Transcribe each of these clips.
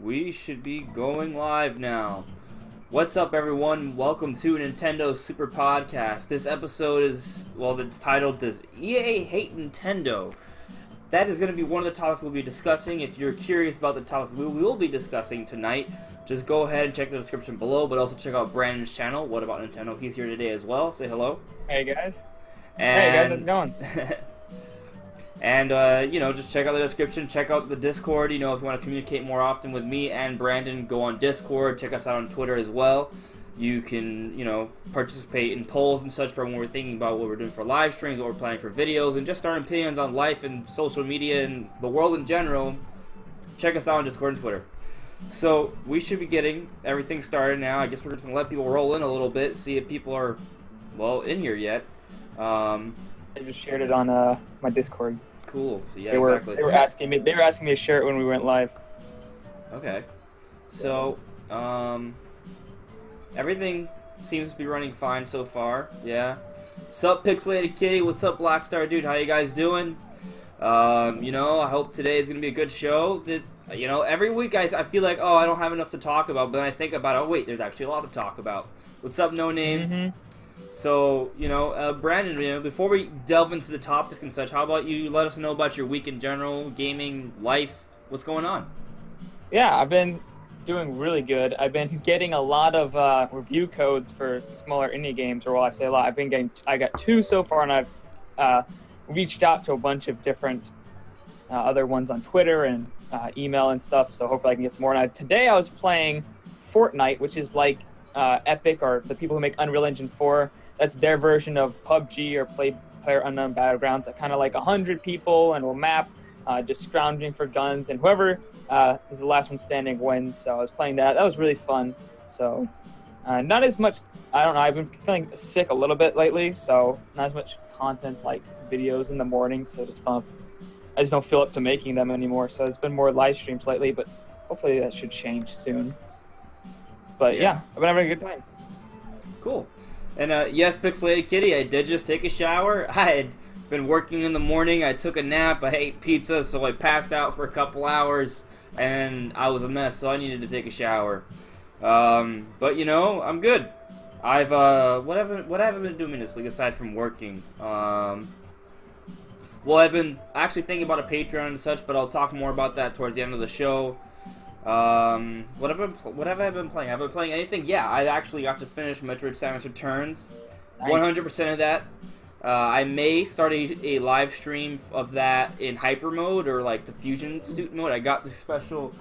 We should be going live now. What's up, everyone? Welcome to Nintendo Super Podcast. This episode is, well, it's titled, Does EA Hate Nintendo? That is going to be one of the topics we'll be discussing. If you're curious about the topics we will be discussing tonight, just go ahead and check the description below, but also check out Brandon's channel, What About Nintendo. He's here today as well. Say hello. Hey, guys. And, hey, guys, how's it going? And, you know, just check out the description, check out the Discord, you know, if you want to communicate more often with me and Brandon, go on Discord, check us out on Twitter as well. You can, you know, participate in polls and such for when we're thinking about what we're doing for live streams, what we're planning for videos, and just our opinions on life and social media and the world in general. Check us out on Discord and Twitter. So, we should be getting everything started now. I guess we're just going to let people roll in a little bit, see if people are, well, in here yet. I just shared it on my Discord. Cool. So yeah, exactly. They were asking me to share it when we went live. Okay. So, everything seems to be running fine so far. Yeah. Sup, Pixelated Kitty? What's up, Blackstar Dude? How you guys doing? You know, I hope today is gonna be a good show. You know, every week I feel like, oh, I don't have enough to talk about, but then I think about, oh wait, there's actually a lot to talk about. What's up, No Name? Mm-hmm. So, you know, Brandon, you know, before we delve into the topics and such, how about you let us know about your week in general, gaming, life, what's going on? Yeah, I've been doing really good. I've been getting a lot of review codes for smaller indie games, or while I say a lot, I got 2 so far, and I've reached out to a bunch of different other ones on Twitter and email and stuff, so hopefully I can get some more. And today I was playing Fortnite, which is like Epic, or the people who make Unreal Engine 4. That's their version of PUBG, or PlayerUnknown Battlegrounds. That kind of like 100 people and will map, just scrounging for guns, and whoever is the last one standing wins. So I was playing that. That was really fun. So not as much. I don't know. I've been feeling sick a little bit lately, so not as much content like videos in the morning. So I just don't feel up to making them anymore. So it's been more live streams lately, but hopefully that should change soon. But yeah, I've been having a good time. Cool. And yes, Pixelated Kitty, I did just take a shower. I had been working in the morning. I took a nap. I ate pizza, so I passed out for a couple hours, and I was a mess, so I needed to take a shower. But you know, I'm good. I've what have I been doing this week aside from working? Well, I've been actually thinking about a Patreon and such, but I'll talk more about that towards the end of the show. What have I been playing? Have I been playing anything? Yeah, I actually got to finish Metroid Samus Returns. Nice. 100% of that. I may start a live stream of that in hyper mode, or like the fusion suit mode. I got the special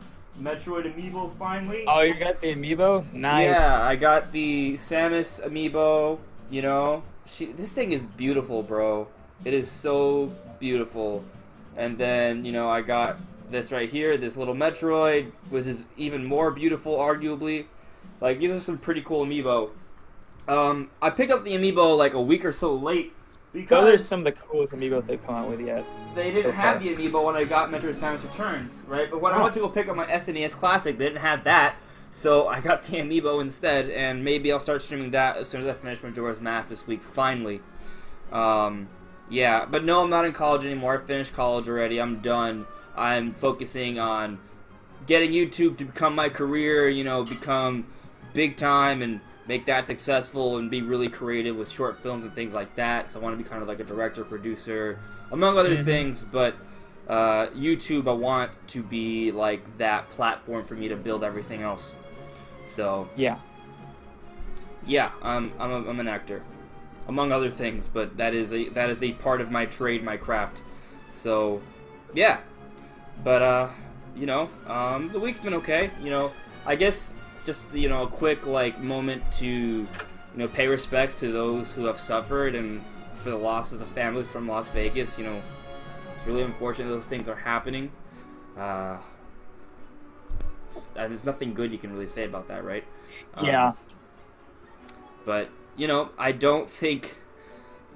Metroid Amiibo finally. Oh, you got the Amiibo? Nice. Yeah, I got the Samus Amiibo, you know. This thing is beautiful, bro. It is so beautiful. And then, you know, I got this right here, this little Metroid, which is even more beautiful, arguably. Like, these are some pretty cool Amiibo. I picked up the Amiibo like a week or so late, because those are some of the coolest Amiibo they've come out with yet. They didn't have the Amiibo when I got Metroid Samus Returns, right? But when I went to go pick up my SNES Classic, they didn't have that, so I got the Amiibo instead, and maybe I'll start streaming that as soon as I finish Majora's Mask this week, finally. Yeah, but no, I'm not in college anymore. I finished college already. I'm done. I'm focusing on getting YouTube to become my career, you know, become big time and make that successful and be really creative with short films and things like that. So I want to be kind of like a director, producer, among other things. But YouTube, I want to be like that platform for me to build everything else. So yeah, I'm an actor, among other things. But that is a part of my trade, my craft. So yeah. But, you know, the week's been okay, you know. I guess just, you know, a quick, like, moment to, you know, pay respects to those who have suffered and for the losses of families from Las Vegas, you know. It's really unfortunate those things are happening. There's nothing good you can really say about that, right? Yeah. But, you know, I don't think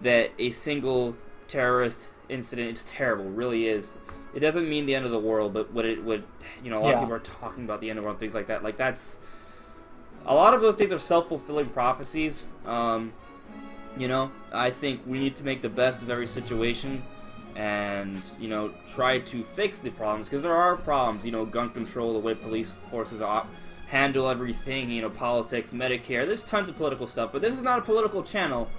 that a single terrorist incident, it's terrible, really is. It doesn't mean the end of the world, but what it would, you know, a lot of people are talking about the end of the world, things like that. Like, that's, a lot of those things are self-fulfilling prophecies. You know, I think we need to make the best of every situation. and, you know, try to fix the problems, because there are problems, you know, gun control, the way police forces handle everything, you know, politics, Medicare, there's tons of political stuff, but this is not a political channel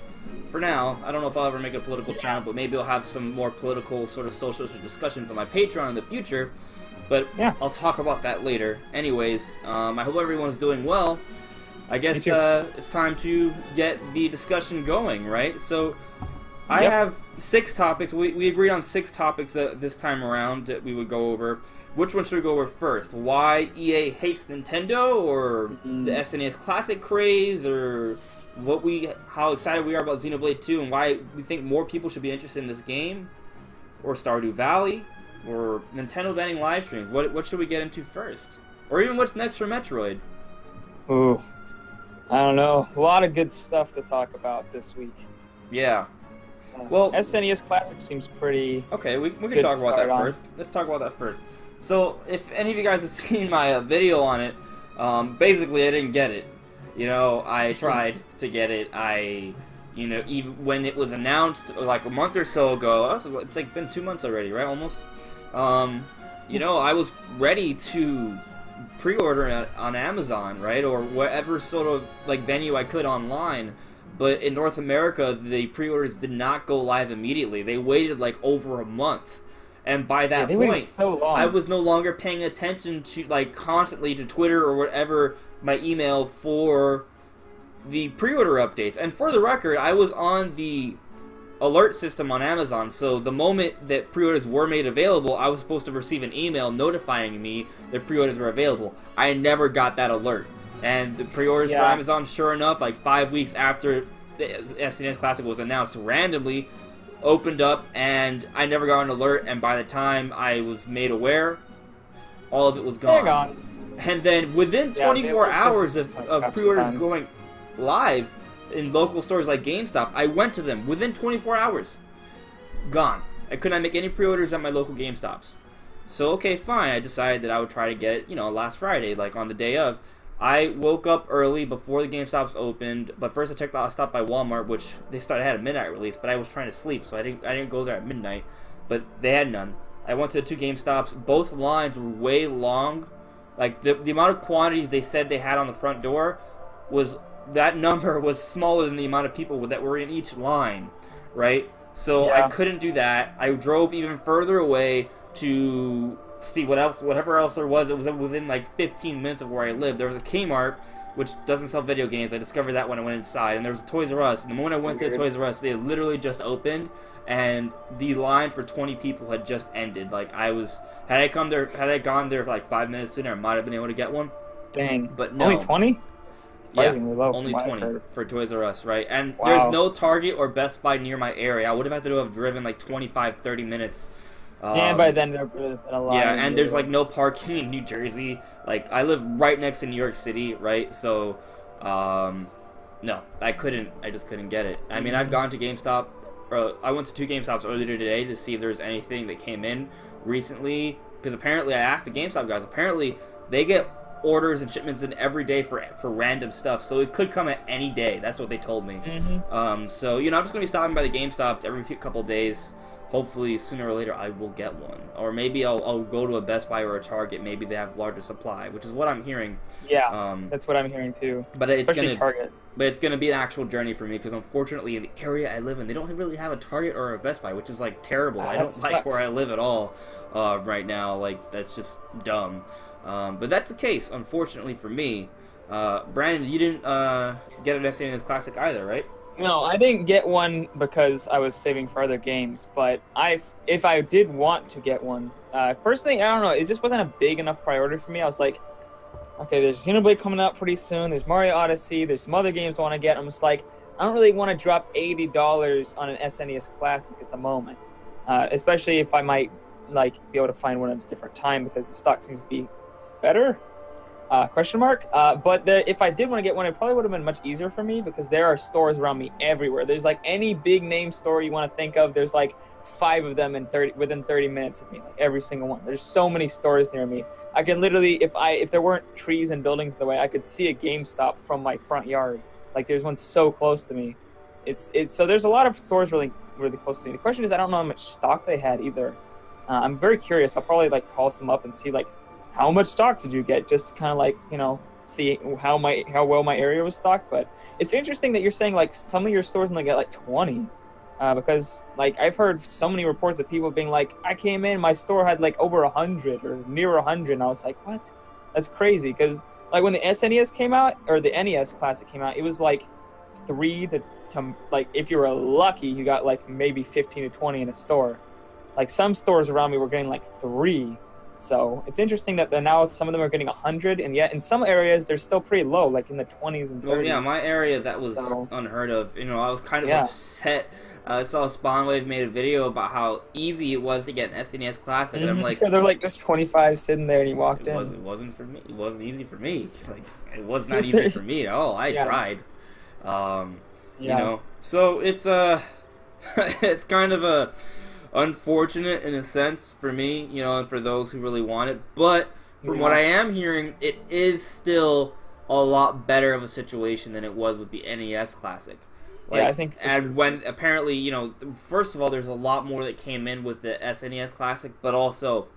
for now. I don't know if I'll ever make a political channel, but maybe I'll have some more political sort of social discussions on my Patreon in the future, but yeah, I'll talk about that later. Anyways, I hope everyone's doing well. I guess it's time to get the discussion going, right? So, I have 6 topics. We agreed on 6 topics this time around that we would go over. Which one should we go over first? Why EA hates Nintendo, or the SNES Classic craze, or how excited we are about Xenoblade 2 and why we think more people should be interested in this game, or Stardew Valley, or Nintendo banning live streams? What should we get into first? Or even what's next for Metroid? Ooh, I don't know. A lot of good stuff to talk about this week. Yeah. Well, SNES Classic seems pretty... Okay, we can talk about that first. Let's talk about that first. So, if any of you guys have seen my video on it, basically I didn't get it. You know, I tried to get it. You know, even when it was announced, like a month or so ago, it's like been 2 months already, right? Almost. You know, I was ready to pre-order it on Amazon, right? Or whatever sort of, like, venue I could online. But in North America, the pre-orders did not go live immediately. They waited, like, over a month. And by that point, so long. I was no longer paying attention to, like, constantly to Twitter or whatever, my email for the pre-order updates. And for the record, I was on the alert system on Amazon, so the moment that pre-orders were made available, I was supposed to receive an email notifying me that pre-orders were available. I never got that alert. And the pre-orders for Amazon, sure enough, like 5 weeks after the SNES Classic was announced, randomly opened up, and I never got an alert, and by the time I was made aware, all of it was gone. They're gone. And then within 24 hours of pre-orders going live in local stores like GameStop, I went to them within 24 hours. Gone. I could not make any pre-orders at my local GameStops. So, okay, fine. I decided that I would try to get it, you know, last Friday, like on the day of. I woke up early before the GameStops opened, but first I stopped by Walmart, which they had a midnight release, but I was trying to sleep, so I didn't go there at midnight. But they had none. I went to the 2 GameStops. Both lines were way long. Like the amount of quantities they said they had on the front door that number was smaller than the amount of people that were in each line, right? So I couldn't do that. I drove even further away to see whatever else there was. It was within like 15 minutes of where I lived. There was a Kmart, which doesn't sell video games. I discovered that when I went inside. And there was a Toys R Us. And the moment I went to the Toys R Us, they had literally just opened, and the line for 20 people had just ended. Like, had I gone there for like 5 minutes sooner, I might have been able to get one. Dang. But no. Only 20? Surprisingly low. Only 20 for Toys R Us, right? And there's no Target or Best Buy near my area. I would have had to have driven like 25, 30 minutes. Yeah, by then there would have been a lot. Yeah, and there's like no parking in New Jersey. Like, I live right next to New York City, right? So, no, I just couldn't get it. I mean, I've gone to GameStop. I went to 2 GameStops earlier today to see if there's anything that came in recently. Because apparently, I asked the GameStop guys, apparently they get orders and shipments in every day for random stuff. So it could come at any day. That's what they told me. So, you know, I'm just going to be stopping by the GameStops every couple days. Hopefully, sooner or later, I will get one. Or maybe I'll go to a Best Buy or a Target. Maybe they have larger supply, which is what I'm hearing. Yeah, that's what I'm hearing too. But especially Target. But it's going to be an actual journey for me, because unfortunately, in the area I live in, they don't really have a Target or a Best Buy, which is, like, terrible. I don't like where I live at all right now. Like, that's just dumb. But that's the case, unfortunately, for me. Brandon, you didn't get an SNES Classic either, right? No, I didn't get one because I was saving for other games, but if I did want to get one, personally, I don't know, it just wasn't a big enough priority for me. I was like, okay, there's Xenoblade coming out pretty soon, there's Mario Odyssey, there's some other games I want to get. I'm just like, I don't really want to drop $80 on an SNES Classic at the moment, especially if I might like be able to find one at a different time, because the stock seems to be better. But if I did want to get one, it probably would have been much easier for me, because there are stores around me everywhere. There's like any big name store you want to think of, there's like 5 of them within 30 minutes of me, like every single one. There's so many stores near me. I can literally, if there weren't trees and buildings in the way, I could see a GameStop from my front yard. Like, there's one so close to me. So there's a lot of stores really really close to me. The question is, I don't know how much stock they had either. I'm very curious. I'll probably like call some up and see like how much stock did you get, just to kind of like see how well my area was stocked. But it's interesting that you're saying like some of your stores only get like 20. Because like I've heard so many reports of people being like, I came in, my store had like over 100 or near 100, and I was like, what? That's crazy. Because like when the SNES came out, or the NES Classic came out, it was like 3 to like, if you were lucky, you got like maybe 15 to 20 in a store. Like some stores around me were getting like 3. So it's interesting that now some of them are getting 100, and yet in some areas they're still pretty low, like in the 20s and 30s. Well, yeah, my area, that was unheard of. I was kind of upset. I saw Spawnwave made a video about how easy it was to get an SNES Classic, and I'm like... So they're like, there's 25 sitting there, and he walked in. It wasn't for me. It wasn't easy for me. Like, it was not easy for me at all. I tried. So it's it's kind of unfortunate in a sense for me, and for those who really want it. But from what I am hearing, it is still a lot better of a situation than it was with the NES Classic. Like, I think. And when apparently, first of all, there's a lot more that came in with the SNES Classic, but also,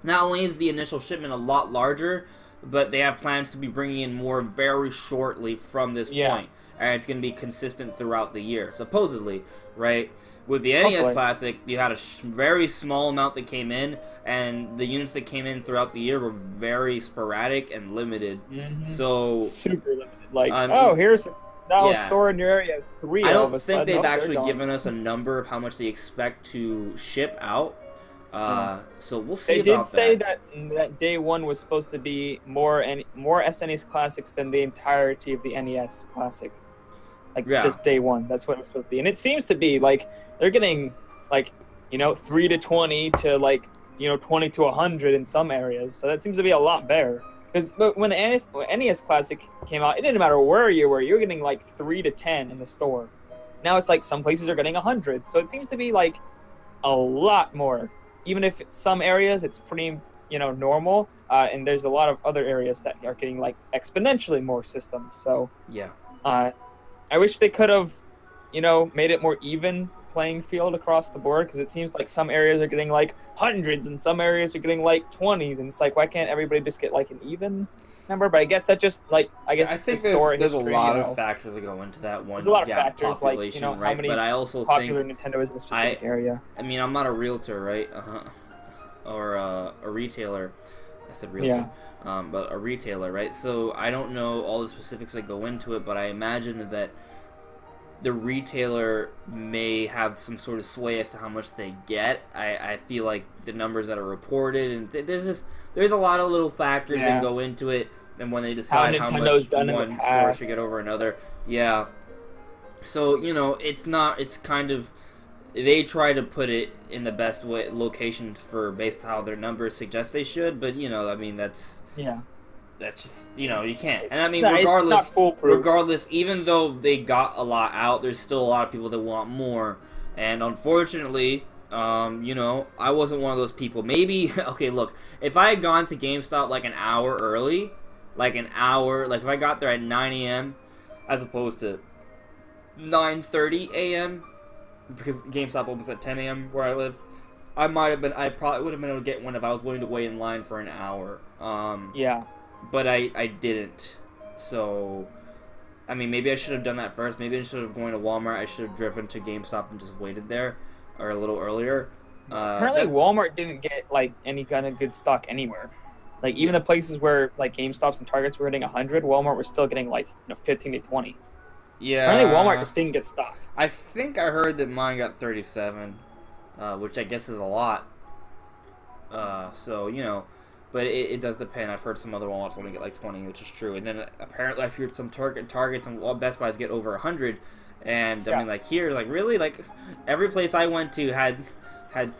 not only is the initial shipment a lot larger, but they have plans to be bringing in more very shortly from this point, and it's going to be consistent throughout the year, supposedly, right? With the NES Classic, you had a very small amount that came in, and the units that came in throughout the year were very sporadic and limited. So super limited. Like, here's a store in your area has 3. I don't think they've actually given us a number of how much they expect to ship out. So we'll see. They did say that day 1 was supposed to be more SNES Classics than the entirety of the NES Classic. Like just day 1. That's what it was supposed to be, and it seems to be like they're getting like 3 to 20 to like 20 to 100 in some areas. So that seems to be a lot better. Because when the NES Classic came out, it didn't matter where you were. You were getting like 3 to 10 in the store. Now it's like some places are getting 100. So it seems to be like a lot more. Even if some areas it's pretty normal, and there's a lot of other areas that are getting like exponentially more systems. So I wish they could have made it more even playing field across the board, because it seems like some areas are getting like hundreds and some areas are getting like 20s, and it's like, why can't everybody just get like an even number? But I guess that just like I think there's a lot of factors that go into that one. There's a lot of factors, like how many but I also popular think Nintendo is in a specific area. I mean, I'm not a realtor, right? Or a retailer. I said realtor. But a retailer, right? So I don't know all the specifics that go into it, but I imagine that the retailer may have some sort of sway as to how much they get. I feel like the numbers that are reported, and there's a lot of little factors that go into it, and when they decide how much one store should get over another. Yeah. So, it's kind of, they try to put it in the best way, locations for based on how their numbers suggest they should, but, I mean, that's just, you can't. And I mean, regardless, even though they got a lot out, there's still a lot of people that want more. And unfortunately, I wasn't one of those people. Maybe, okay, look, if I had gone to GameStop like an hour early, like if I got there at 9 a.m. as opposed to 9:30 a.m., because GameStop opens at 10 a.m. where I live, I probably would have been able to get one if I was willing to wait in line for an hour. But I didn't. So, I mean, maybe I should have done that first. Maybe instead of going to Walmart, I should have driven to GameStop and just waited there, or a little earlier. Apparently, Walmart didn't get like any kind of good stock anywhere. Like even the places where like GameStops and Targets were getting 100, Walmart was still getting like 15 to 20. Yeah. Apparently, Walmart just didn't get stock. I think I heard that mine got 37, which I guess is a lot. So but it does depend. I've heard some other Walmarts only get like 20, which is true. And then apparently I've heard some Targets and Best Buys get over 100. And I mean, like here, like really, like every place I went to had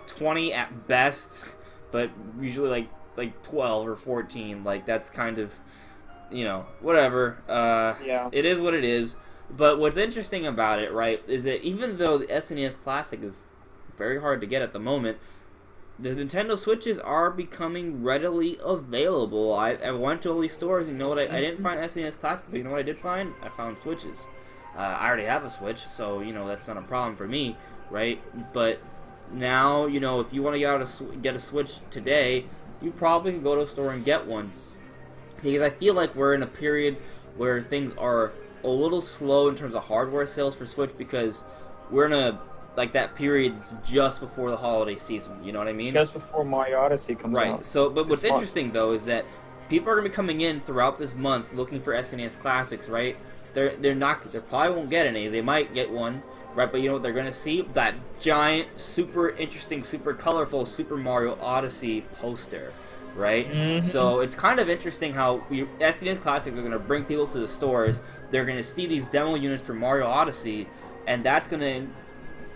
20 at best, but usually like 12 or 14. Like that's kind of, whatever. It is what it is. But what's interesting about it, right, is that even though the SNES Classic is very hard to get at the moment, the Nintendo Switches are becoming readily available. I went to all these stores, and I didn't find SNES Classic, but you know what I did find? I found Switches. I already have a Switch, so, that's not a problem for me. right? But now, you know, if you want to get a Switch today, you probably can go to a store and get one. Because I feel like we're in a period where things are a little slow in terms of hardware sales for Switch, because we're in a, like, that period's just before the holiday season, you know what I mean? Just before Mario Odyssey comes out. Right, so, but what's interesting, though, is that people are going to be coming in throughout this month looking for SNES Classics, right? They probably won't get any. They might get one, right? But you know what they're going to see? That giant, super interesting, super colorful Super Mario Odyssey poster, right? Mm-hmm. So it's kind of interesting how SNES Classic are going to bring people to the stores. They're going to see these demo units for Mario Odyssey, and that's going to,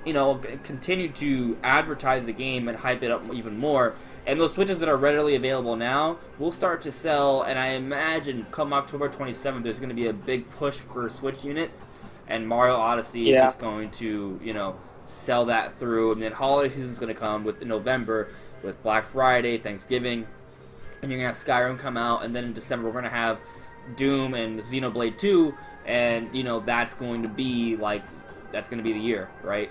you know, continue to advertise the game and hype it up even more. And those Switches that are readily available now will start to sell, and I imagine come October 27th, there's going to be a big push for Switch units, and Mario Odyssey is just going to, you know, sell that through. And then holiday season's going to come in November with Black Friday, Thanksgiving, and you're going to have Skyrim come out, and then in December we're going to have Doom and Xenoblade 2, and, you know, that's going to be, like, that's going to be the year, right?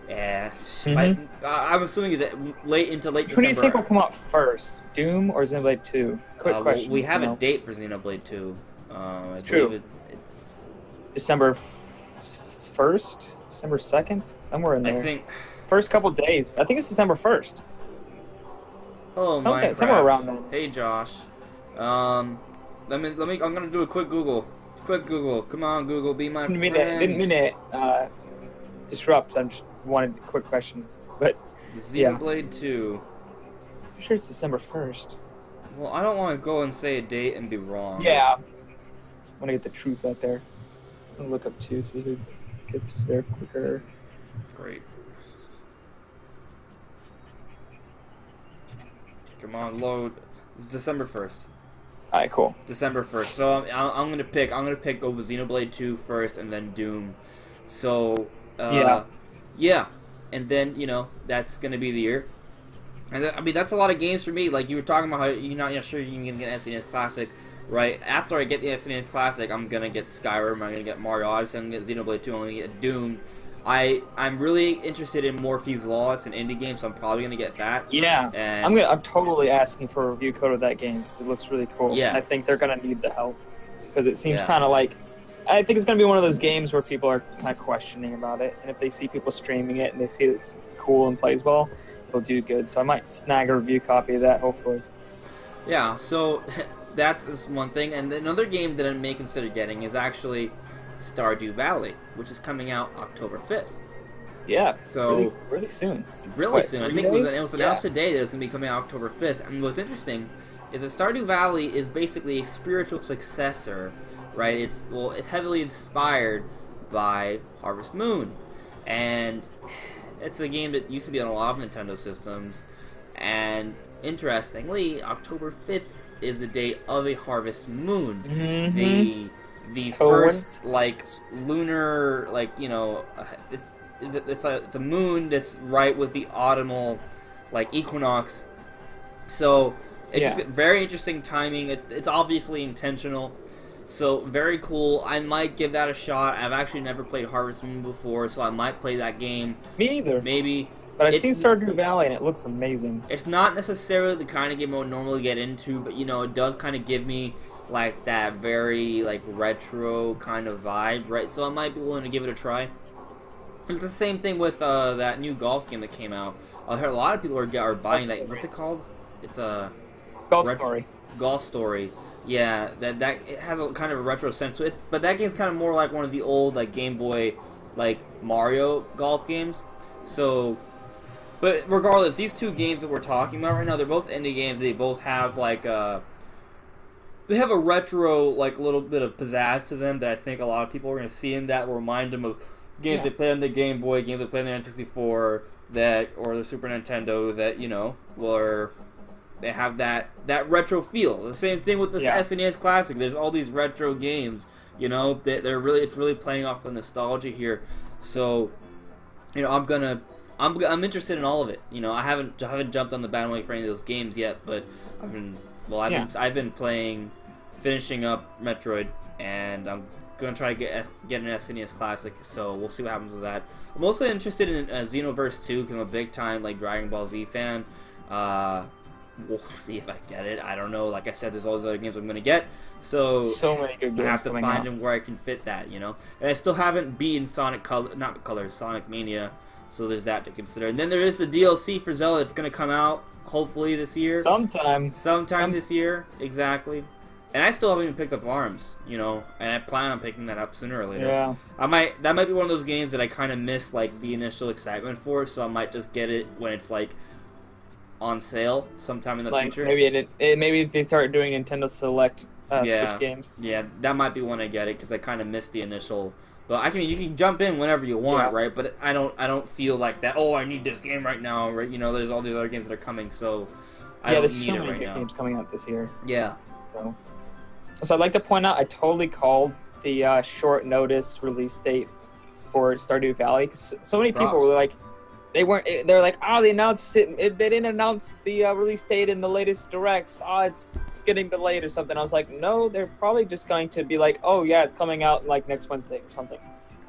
Yeah, I'm assuming that late December. Which one do you think will come out first, Doom or Xenoblade 2? Quick question. Well, we have a date for Xenoblade 2. It's true. It's December 1st, December 2nd, somewhere in there. I think first couple days. I think it's December 1st. Oh my! Somewhere around there. Hey Josh, let me. I'm gonna do a quick Google. Quick Google. Come on, Google, be my friend. Didn't mean to disrupt. I just wanted a quick question, but Xenoblade 2. I'm sure it's December 1st. Well, I don't want to go and say a date and be wrong. Yeah. I want to get the truth out there. I'm going to look up too, see who gets there quicker. Great. Come on, load. It's December 1st. Alright, cool. December 1st. So I'm gonna pick over Xenoblade 2 first, and then Doom. So yeah, and then, you know, that's gonna be the year. And I mean, that's a lot of games for me. Like you were talking about how you're not sure you can get an SNES Classic, right? After I get the SNES Classic, I'm gonna get Skyrim, I'm gonna get Mario Odyssey, I'm gonna get Xenoblade 2, I'm gonna get Doom. I'm really interested in Morphe's Law. It's an indie game, so I'm probably gonna get that. Yeah, and I'm totally asking for a review code of that game because it looks really cool. Yeah, I think they're gonna need the help because it seems kind of like, I think it's gonna be one of those games where people are kind of questioning about it, and if they see people streaming it and they see it's cool and plays well, it'll do good. So I might snag a review copy of that, hopefully. Yeah, so that's one thing, and another game that I may consider getting is actually Stardew Valley, which is coming out October 5th. Yeah, so really soon. Really soon. I think it was announced today that it's going to be coming out October 5th. And what's interesting is that Stardew Valley is basically a spiritual successor, right? It's heavily inspired by Harvest Moon. And it's a game that used to be on a lot of Nintendo systems. And interestingly, October 5th is the date of a Harvest Moon. Mm-hmm. The first, like, lunar, like, you know, it's a moon that's right with the autumnal, like, equinox. So it's just very interesting timing. It's obviously intentional. So very cool. I might give that a shot. I've actually never played Harvest Moon before, so I might play that game. Me either. Maybe. But I've seen Stardew Valley and it looks amazing. It's not necessarily the kind of game I would normally get into, but, you know, it does kind of give me, like, that very, like, retro kind of vibe, right? So I might be willing to give it a try. It's the same thing with that new golf game that came out. I heard a lot of people are buying that. What's it called? It's a Golf Story. Golf Story. Yeah, that it has a kind of a retro sense to it. But that game's kind of more like one of the old, like, Game Boy, like, Mario golf games. So, but regardless, these two games that we're talking about right now, they're both indie games. They both have, like, they have a retro, like, little bit of pizzazz to them that I think a lot of people are going to see in that will remind them of games they played on the Game Boy, games they played on the N64, or the Super Nintendo that, you know, they have that retro feel. The same thing with the SNES Classic. There's all these retro games, you know, it's really playing off the nostalgia here. So, you know, I'm interested in all of it. You know, I haven't jumped on the bandwagon for any of those games yet, but I've been finishing up Metroid, and I'm gonna try to get an SNES Classic, so we'll see what happens with that. I'm also interested in Xenoverse 2 because I'm a big time like Dragon Ball Z fan. We'll see if I get it. I don't know. Like I said, there's all those other games I'm gonna get, so many good games. I have to coming find out. them where I can fit that, you know. And I still haven't beaten Sonic Sonic Mania, so there's that to consider. And then there is the DLC for Zelda that's gonna come out hopefully this year. Sometime this year, exactly. And I still haven't even picked up ARMS, you know, and I plan on picking that up sooner or later. Yeah. That might be one of those games that I kind of miss, like, the initial excitement for, so I might just get it when it's, like, on sale sometime in the future. Maybe maybe if they start doing Nintendo Select Switch games. Yeah, that might be when I get it, because I kind of missed the initial. But I mean, you can jump in whenever you want, right? But I don't feel like that. Oh, I need this game right now, right? You know, there's all these other games that are coming, so I don't there's need so it many right good now. games coming out this year. Yeah. So I'd like to point out, I totally called the short notice release date for Stardew Valley, because so many people were like, they're like, oh, they announced it, they didn't announce the release date in the latest directs, oh, it's getting delayed or something. I was like, no, they're probably just going to be like, oh yeah, it's coming out like next Wednesday or something.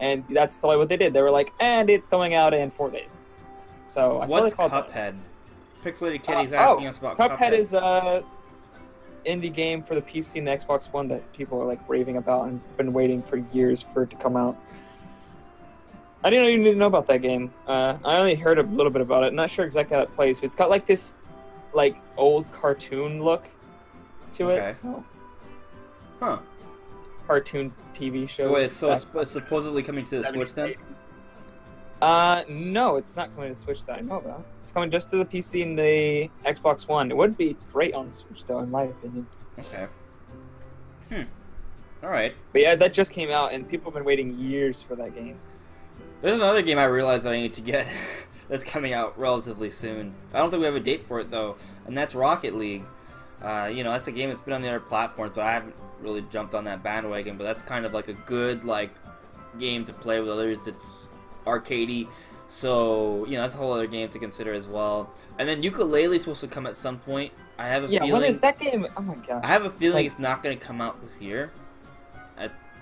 And that's totally what they did. They were like, and it's coming out in 4 days. So I What's totally called Cuphead? Pixelated Kitty's asking us about Cuphead. Cuphead is a indie game for the PC and the Xbox One that people are like raving about and been waiting for years for it to come out. I didn't even know about that game. I only heard a little bit about it. I'm not sure exactly how it plays, but it's got like this like old cartoon look to it. So. Huh. Cartoon TV shows. Wait, so it's supposedly coming to the Switch then? No, it's not coming to the Switch that I know about. It's coming just to the PC and the Xbox One. It would be great on the Switch, though, in my opinion. Okay. Alright. But yeah, that just came out, and people have been waiting years for that game. There's another game I realized that I need to get that's coming out relatively soon. I don't think we have a date for it, though, and that's Rocket League. You know, that's a game that's been on the other platforms, but I haven't really jumped on that bandwagon, but that's kind of like a good, like, game to play with others. It's arcadey, so, you know, that's a whole other game to consider as well. And then Ukulele's supposed to come at some point. I have a feeling... when is that game? Oh my gosh. I have a feeling it's not going to come out this year.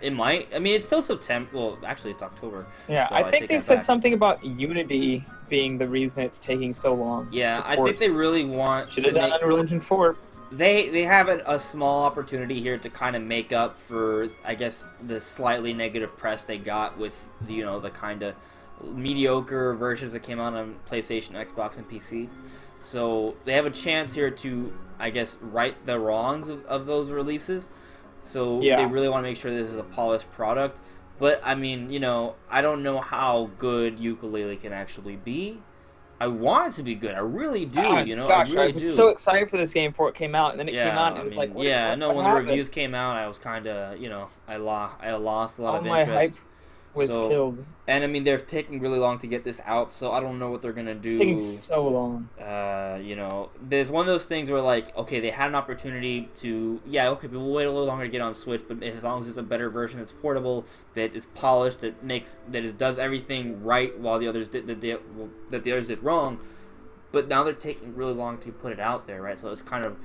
It might. I mean, it's still September. Well, actually, it's October. Yeah, so I think they said something about Unity being the reason it's taking so long. Yeah, I think they really want should have done Unreal Engine 4. They have a small opportunity here to kind of make up for, I guess, the slightly negative press they got with the, you know, the kind of mediocre versions that came out on PlayStation, Xbox, and PC. So they have a chance here to, I guess, right the wrongs of those releases. So they really want to make sure this is a polished product. But, I mean, you know, I don't know how good Ukulele can actually be. I want it to be good. I really do, you know. Gosh, I really was so excited for this game before it came out, and then it came out, and it was like, what, yeah, what, no, what when happened? the reviews came out, I was kind of, you know, I lost a lot All of my interest. hype was killed. And, I mean, they're taking really long to get this out, so I don't know what they're going to do. It's taking so long. You know, there's one of those things where, like, okay, they had an opportunity to, okay, people will wait a little longer to get on Switch, but as long as it's a better version that's portable, that is polished, does everything right while the others that the others did wrong, but now they're taking really long to put it out there, right? So it's kind of,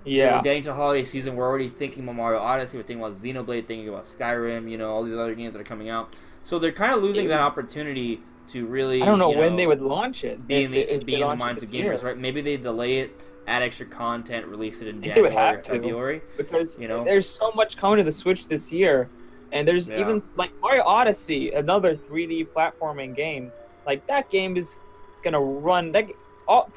we're getting to holiday season, we're already thinking about Mario Odyssey, we're thinking about Xenoblade, thinking about Skyrim, you know, all these other games that are coming out. So they're kind of losing that opportunity to really, I don't know when they would launch it. Be in the minds of gamers, right? Maybe they delay it, add extra content, release it in January or February. Because, you know, there's so much coming to the Switch this year. And there's even, like, Mario Odyssey, another 3D platforming game. Like, that game is going to run... pretty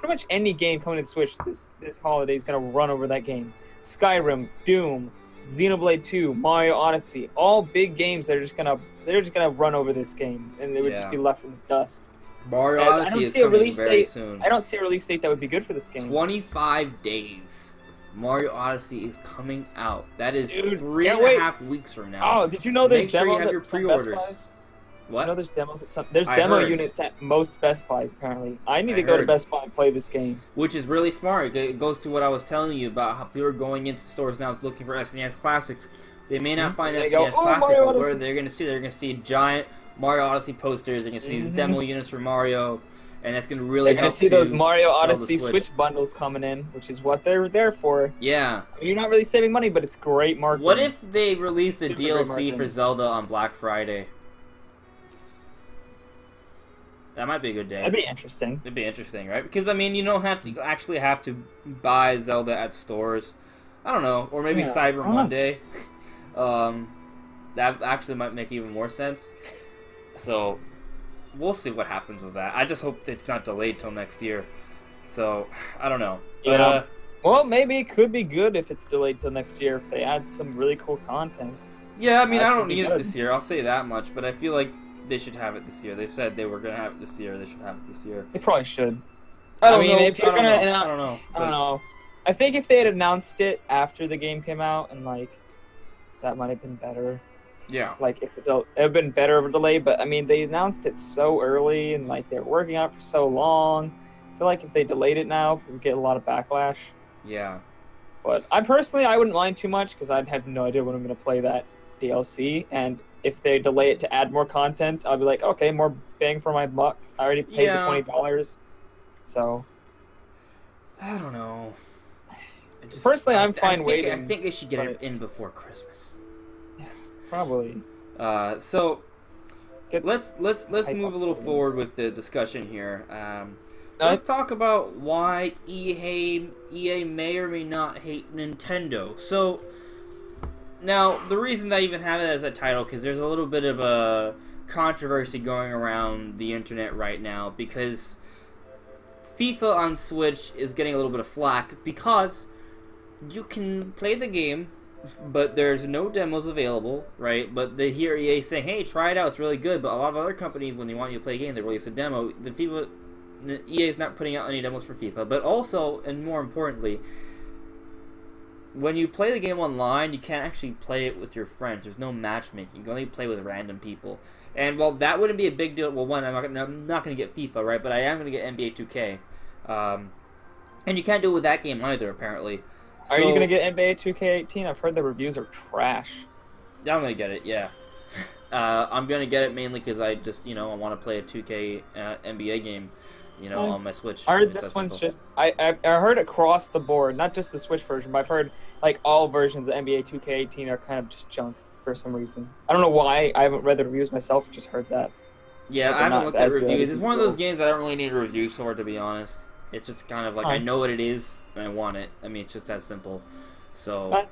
much any game coming to the Switch this holiday is going to run over that game. Skyrim, Doom, Xenoblade 2, Mario Odyssey, all big games that are just gonna run over this game, and they would just be left in the dust. Mario Odyssey is coming very soon. I don't see a release date that would be good for this game. 25 days. Mario Odyssey is coming out. That is 3.5 weeks from now. Oh, did you know there's Make sure you have your pre-orders. What? You know there's demo units at most Best Buys, apparently. I need to go to Best Buy and play this game. Which is really smart. It goes to what I was telling you about how people are going into stores now looking for SNES Classics. They may not find SNES Classic, but where they're going to see a giant Mario Odyssey posters. They're going to see these demo units for Mario. and that's gonna really They're gonna help see to those Mario sell the Odyssey Switch bundles coming in, which is what they're there for. Yeah. You're not really saving money, but it's great marketing. What if they released a Super DLC for Zelda on Black Friday? That might be a good day. That'd be interesting. It'd be interesting, right? Because, I mean, you don't have to actually have to buy Zelda at stores. I don't know. Or maybe Cyber Monday. That actually might make even more sense. So, we'll see what happens with that. I just hope it's not delayed till next year. So, I don't know. But, yeah. Well, maybe it could be good if it's delayed till next year if they add some really cool content. Yeah, I mean, I don't need it this year. I'll say that much. But I feel like they should have it this year. They said they were going to have it this year. They should have it this year. They probably should. I don't know. If you're gonna, I don't know. I don't know. I think if they had announced it after the game came out, and like, that might have been better. Yeah. Like, if it would have been better of a delay, but I mean, they announced it so early, and like they were working on it for so long. I feel like if they delayed it now, we'd get a lot of backlash. Yeah. But I wouldn't mind too much because I'd have no idea when I'm gonna play that DLC, and if they delay it to add more content, I'll be like, okay, more bang for my buck. I already paid the $20, so. I don't know. Personally, I'm fine waiting. I think they should get it in before Christmas. Yeah, probably. So let's move a little forward with the discussion here. Let's talk about why EA may or may not hate Nintendo. So now the reason that I even have it as a title because there's a little bit of a controversy going around the internet right now because FIFA on Switch is getting a little bit of flack because you can play the game, but there's no demos available, right? But they hear EA saying, hey, try it out, it's really good. But a lot of other companies, when they want you to play a game, they release a demo. EA is not putting out any demos for FIFA. But also, and more importantly, when you play the game online, you can't actually play it with your friends. There's no matchmaking. You can only play with random people. And while that wouldn't be a big deal, well, one, I'm not going to get FIFA, right? But I am going to get NBA 2K. And you can't do it with that game either, apparently. Are you going to get NBA 2K18? I've heard the reviews are trash. Yeah, I'm going to get it, yeah. I'm going to get it mainly because I just, I want to play a 2K NBA game, on my Switch. I heard this one's just... I heard across the board, not just the Switch version, but I've heard, like, all versions of NBA 2K18 are kind of just junk for some reason. I don't know why. I haven't read the reviews myself, just heard that. Yeah, I haven't looked at reviews. It's one of those games I don't really need a review for, to be honest. It's just kind of like, I know what it is, and I want it. I mean, it's just that simple. So,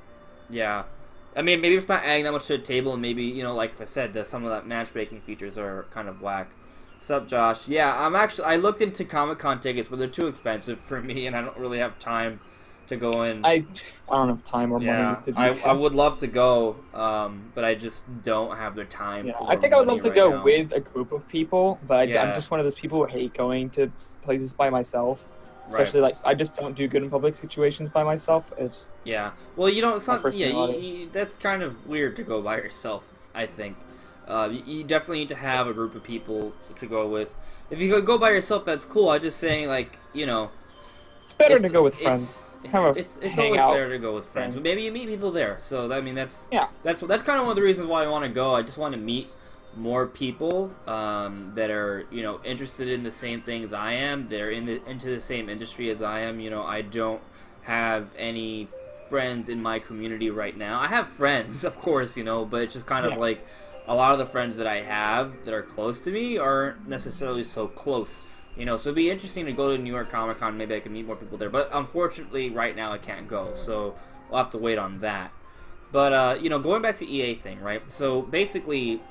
yeah. I mean, maybe it's not adding that much to the table, and maybe, like I said, some of that matchmaking features are kind of whack. Sup, Josh? Yeah, I looked into Comic-Con tickets, but they're too expensive for me, and I don't really have time to go in. I don't have time or money to do that. I would love to go, but I just don't have the time. Yeah, I think I would love to go with a group of people, but I'm just one of those people who hate going to places by myself. Especially I just don't do good in public situations by myself. It's well, it's not. That's kind of weird to go by yourself. I think you definitely need to have a group of people to go with. If you go by yourself, that's cool. I'm just saying, it's better to go with friends. It's always better to go with friends. But maybe you meet people there. So I mean, that's kind of one of the reasons why I want to go. I just want to meet more people that are interested in the same things I am. They're into the same industry as I am. I don't have any friends in my community right now. I have friends, of course, but it's just kind of like a lot of the friends that I have that are close to me aren't necessarily so close. So it'd be interesting to go to New York Comic Con. Maybe I can meet more people there. But unfortunately, right now I can't go. So we'll have to wait on that. But going back to EA thing, right? So basically,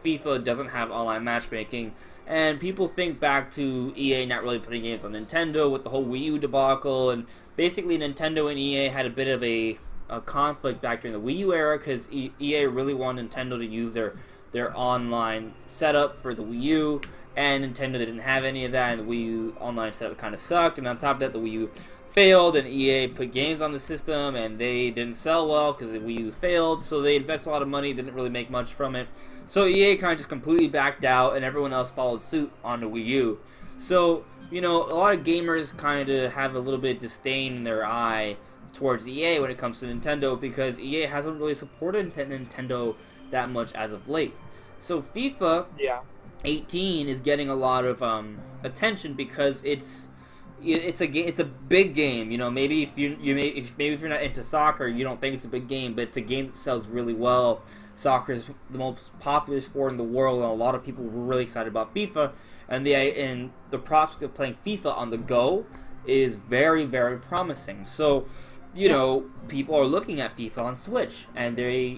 FIFA doesn't have online matchmaking, and people think back to EA not really putting games on Nintendo with the whole Wii U debacle, and basically Nintendo and EA had a bit of a conflict back during the Wii U era because EA really wanted Nintendo to use their online setup for the Wii U, and Nintendo didn't have any of that, and the Wii U online setup kind of sucked, and on top of that, the Wii U failed, and EA put games on the system, and they didn't sell well because the Wii U failed, so they invested a lot of money, didn't really make much from it. So EA kind of just completely backed out, and everyone else followed suit on the Wii U. So, a lot of gamers kind of have a little bit of disdain in their eye towards EA when it comes to Nintendo, because EA hasn't really supported Nintendo that much as of late. So FIFA 18 is getting a lot of attention because it's a big game. You know, maybe if you're not into soccer, you don't think it's a big game, but it's a game that sells really well. Soccer is the most popular sport in the world, and a lot of people were really excited about FIFA. And the prospect of playing FIFA on the go is very, very promising. So, you know, people are looking at FIFA on Switch, and they're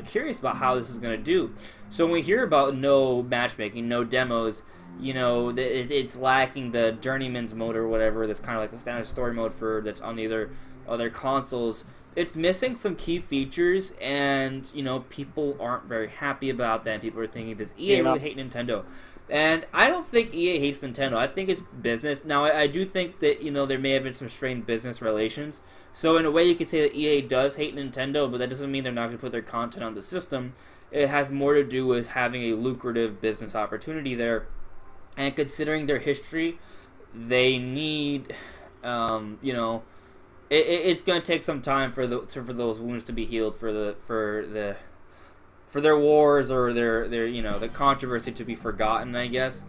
curious about how this is going to do. So when we hear about no matchmaking, no demos, you know, it's lacking the Journeyman's mode or whatever. That's kind of like the standard story mode that's on the other consoles. It's missing some key features, and you know, people aren't very happy about that. People are thinking, does EA really hate Nintendo? And I don't think EA hates Nintendo. I think it's business. Now, I do think that, you know, there may have been some strained business relations. So in a way, you could say that EA does hate Nintendo, but that doesn't mean they're not going to put their content on the system. It has more to do with having a lucrative business opportunity there. And considering their history, they need, you know, it's going to take some time for those wounds to be healed, for their wars or their you know, the controversy to be forgotten, I guess.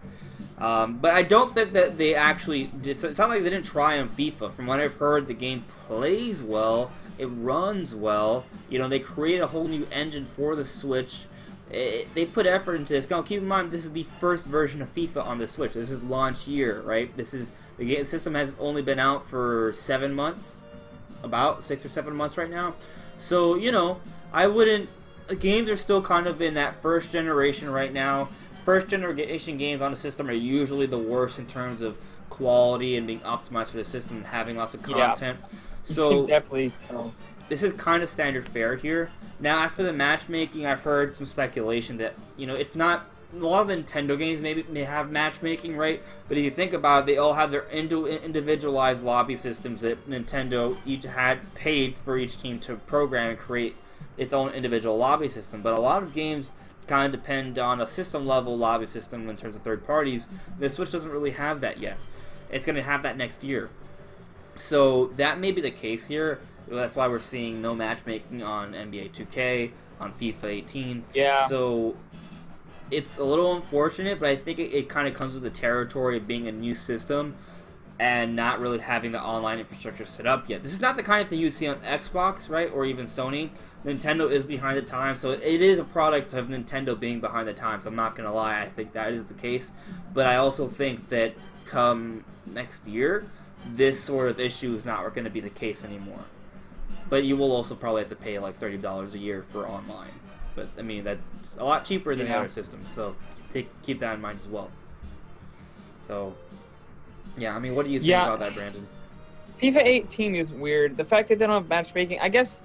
But I don't think that they actually did. It's not like they didn't try on FIFA. From what I've heard, the game plays well, it runs well. You know, they created a whole new engine for the Switch. They put effort into this. Now, keep in mind, this is the first version of FIFA on the Switch. This is launch year, right? The game system has only been out for 7 months, about 6 or 7 months right now. So, you know, I wouldn't. Games are still kind of in that first generation right now. First generation games on the system are usually the worst in terms of quality and being optimized for the system and having lots of content. Yeah. So definitely tell. This is kind of standard fare here. Now, as for the matchmaking, I've heard some speculation that, you know, it's not. A lot of Nintendo games may have matchmaking, right? But if you think about it, they all have their individualized lobby systems that Nintendo each had paid for each team to program and create its own individual lobby system. But a lot of games kind of depend on a system-level lobby system in terms of third parties. The Switch doesn't really have that yet. It's going to have that next year. So that may be the case here. That's why we're seeing no matchmaking on NBA 2K, on FIFA 18. Yeah. So it's a little unfortunate, but I think it kind of comes with the territory of being a new system and not really having the online infrastructure set up yet. This is not the kind of thing you see on Xbox, right, or even Sony. Nintendo is behind the times, so it is a product of Nintendo being behind the times. I'm not going to lie, I think that is the case. But I also think that come next year, this sort of issue is not going to be the case anymore. But you will also probably have to pay like $30 a year for online. But, I mean, that's a lot cheaper than the other systems, so keep that in mind as well. So, yeah, I mean, what do you think about that, Brandon? FIFA 18 is weird. The fact that they don't have matchmaking, I guess,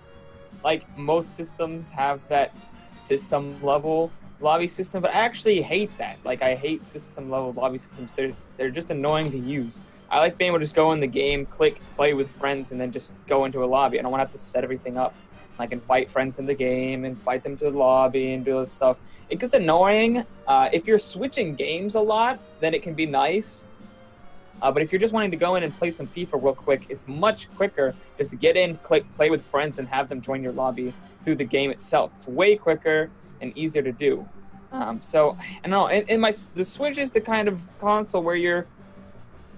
like, most systems have that system-level lobby system, but I actually hate that. Like, I hate system-level lobby systems. They're just annoying to use. I like being able to just go in the game, click, play with friends, and then just go into a lobby. I don't want to have to set everything up. I can fight friends in the game and fight them to the lobby and do all that stuff. It gets annoying. If you're switching games a lot, then it can be nice. But if you're just wanting to go in and play some FIFA real quick, it's much quicker just to get in, click, play with friends, and have them join your lobby through the game itself. It's way quicker and easier to do. So, I don't know. The Switch is the kind of console where you're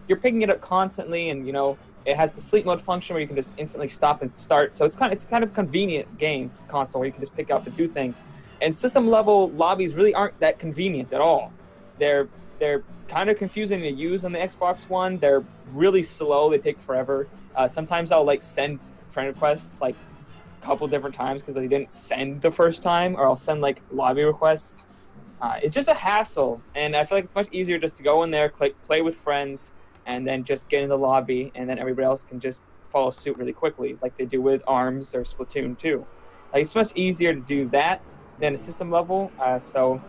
picking it up constantly, and, you know, it has the sleep mode function where you can just instantly stop and start. So it's kind of convenient games console where you can just pick up and do things. And system level lobbies really aren't that convenient at all. They're kind of confusing to use on the Xbox One. They're really slow. They take forever. Sometimes I'll like send friend requests like a couple different times because they didn't send the first time, or I'll send like lobby requests. It's just a hassle, and I feel like it's much easier just to go in there, click, play with friends, and then just get in the lobby, and then everybody else can just follow suit really quickly, like they do with ARMS or Splatoon 2. Like, it's much easier to do that than a system level, so,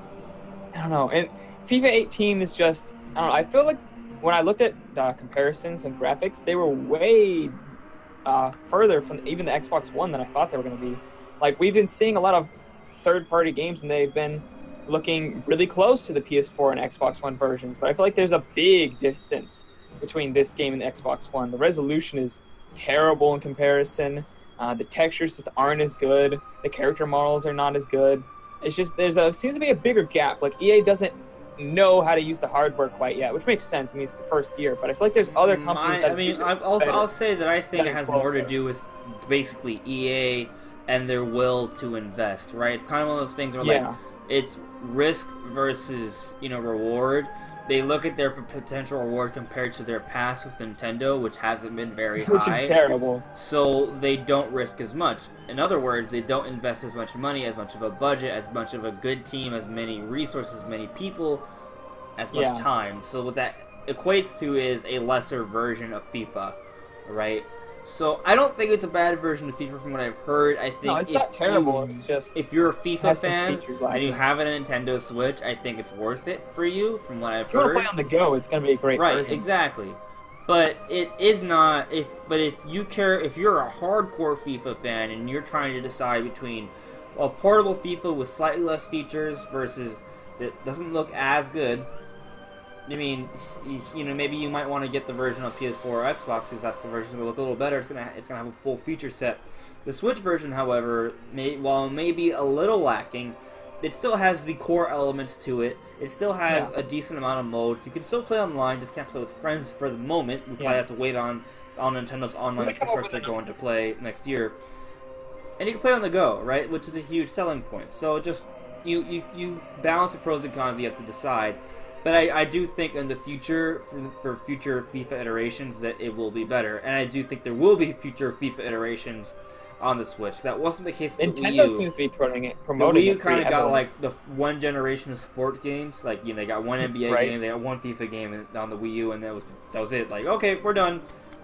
I don't know. And FIFA 18 is just, I don't know, I feel like when I looked at comparisons and graphics, they were way further from even the Xbox One than I thought they were going to be. Like, we've been seeing a lot of third-party games, and they've been looking really close to the PS4 and Xbox One versions, but I feel like there's a big distance between this game and the Xbox One. The resolution is terrible in comparison. The textures just aren't as good. The character models are not as good. It's just seems to be a bigger gap. Like EA doesn't know how to use the hardware quite yet, which makes sense. I mean, it's the first year, but I feel like there's other companies. I'll say that I think it has more to do with basically EA and their will to invest. Right? It's kind of one of those things where like it's risk versus reward. They look at their potential reward compared to their past with Nintendo, which hasn't been very high. Which is terrible. So they don't risk as much. In other words, they don't invest as much money, as much of a budget, as much of a good team, as many resources, many people, as much time. So what that equates to is a lesser version of FIFA, right? So I don't think it's a bad version of FIFA from what I've heard. I think it's not terrible. It's just if you're a FIFA fan and you have a Nintendo Switch, I think it's worth it for you. From what I've heard, if you want to play on the go, it's going to be a great version. Right, exactly. But it is not. If you're a hardcore FIFA fan and you're trying to decide between a portable FIFA with slightly less features versus that doesn't look as good. I mean, maybe you might want to get the version on PS4 or Xbox because that's the version that will look a little better. It's gonna have a full feature set. The Switch version, however, while maybe a little lacking, it still has the core elements to it. It still has a decent amount of modes. You can still play online, just can't play with friends for the moment. You probably have to wait on Nintendo's online infrastructure going to play next year. And you can play on the go, right? Which is a huge selling point. So just you balance the pros and cons. You have to decide. But I do think in the future, for future FIFA iterations, that it will be better. And I do think there will be future FIFA iterations on the Switch. That wasn't the case with the Wii U. Nintendo seems to be promoting it. The Wii U kind of got like the one generation of sports games. Like they got one NBA game, they got one FIFA game on the Wii U, and that was it. Like, okay, we're done.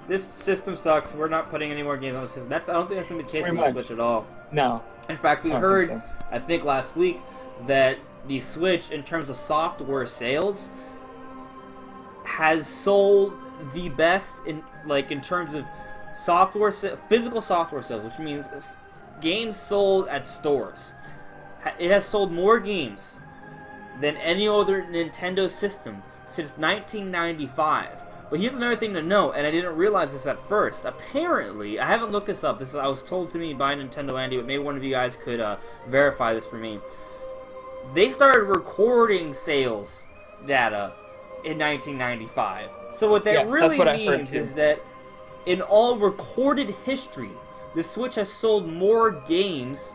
This system sucks. We're not putting any more games on the system. I don't think that's going to be the case on the Switch at all. No. In fact, we heard, I think last week, that the Switch, in terms of software sales, has sold the best in terms of physical software sales, which means games sold at stores. It has sold more games than any other Nintendo system since 1995. But here's another thing to note, and I didn't realize this at first. Apparently, I haven't looked this up. I was told to me by Nintendo Andy, but maybe one of you guys could verify this for me. They started recording sales data in 1995. So what that really means is that in all recorded history, the Switch has sold more games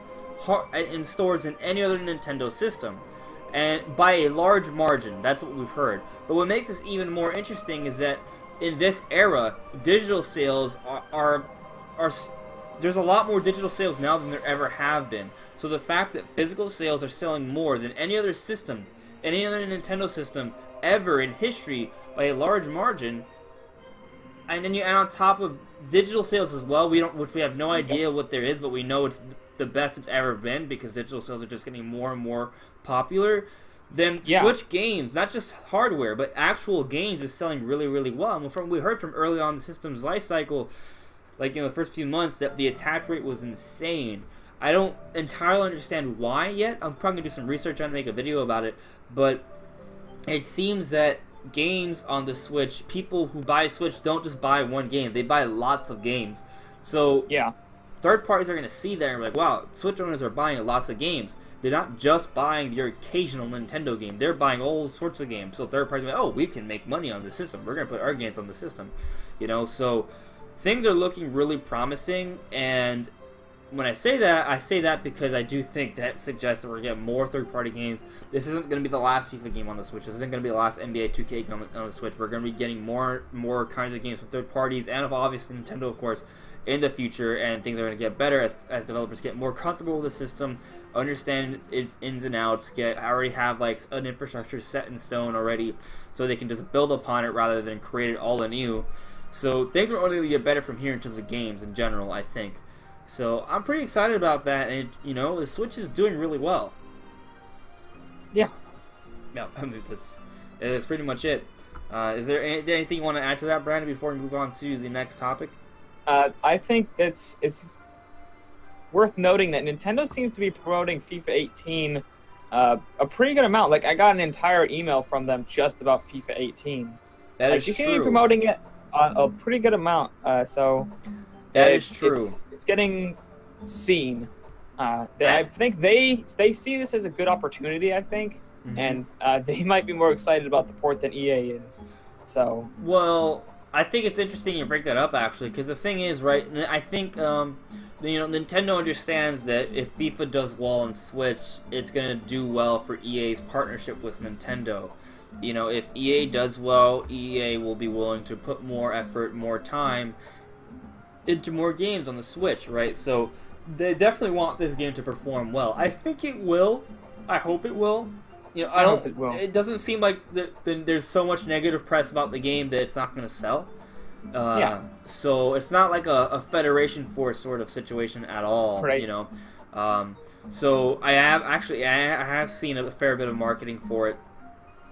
in stores than any other Nintendo system. And by a large margin. That's what we've heard. But what makes this even more interesting is that in this era, digital sales are there's a lot more digital sales now than there ever have been. So the fact that physical sales are selling more than any other system, any other Nintendo system ever in history by a large margin, and then you add on top of digital sales as well, which we have no idea what there is, but we know it's the best it's ever been because digital sales are just getting more and more popular. Then Switch games, not just hardware, but actual games, is selling really, really well. And we heard from early on the system's life cycle, like in the first few months, that the attach rate was insane. I don't entirely understand why yet. I'm probably going to do some research on it and make a video about it. But it seems that games on the Switch, people who buy Switch don't just buy one game. They buy lots of games. So third parties are going to see that and be like, wow, Switch owners are buying lots of games. They're not just buying your occasional Nintendo game. They're buying all sorts of games. So third parties are like, oh, we can make money on the system. We're going to put our games on the system. So things are looking really promising. And when I say that because I do think that suggests that we're going to get more third-party games. This isn't going to be the last FIFA game on the Switch. This isn't going to be the last NBA 2K game on the Switch. We're going to be getting more kinds of games from third parties and obviously Nintendo, of course, in the future. And things are going to get better as developers get more comfortable with the system, understand its ins and outs, already have like an infrastructure set in stone already, so they can just build upon it rather than create it all anew. So things are only going to get better from here in terms of games in general, I think. So I'm pretty excited about that, and the Switch is doing really well. Yeah, I mean that's pretty much it. Is there anything you want to add to that, Brandon, before we move on to the next topic? I think it's worth noting that Nintendo seems to be promoting FIFA 18 a pretty good amount. Like, I got an entire email from them just about FIFA 18. That is true. They seem to be promoting it a pretty good amount. So that is true. It's getting seen. I think they see this as a good opportunity. I think, and they might be more excited about the port than EA is. So. Well, I think it's interesting you bring that up actually, because the thing is, right? I think Nintendo understands that if FIFA does well on Switch, it's gonna do well for EA's partnership with Nintendo. If EA does well, EA will be willing to put more effort, more time into more games on the Switch, right? So they definitely want this game to perform well. I think it will. I hope it will. I hope it will. It doesn't seem like there's so much negative press about the game that it's not going to sell. So it's not like a Federation Force sort of situation at all. Right. So I have seen a fair bit of marketing for it.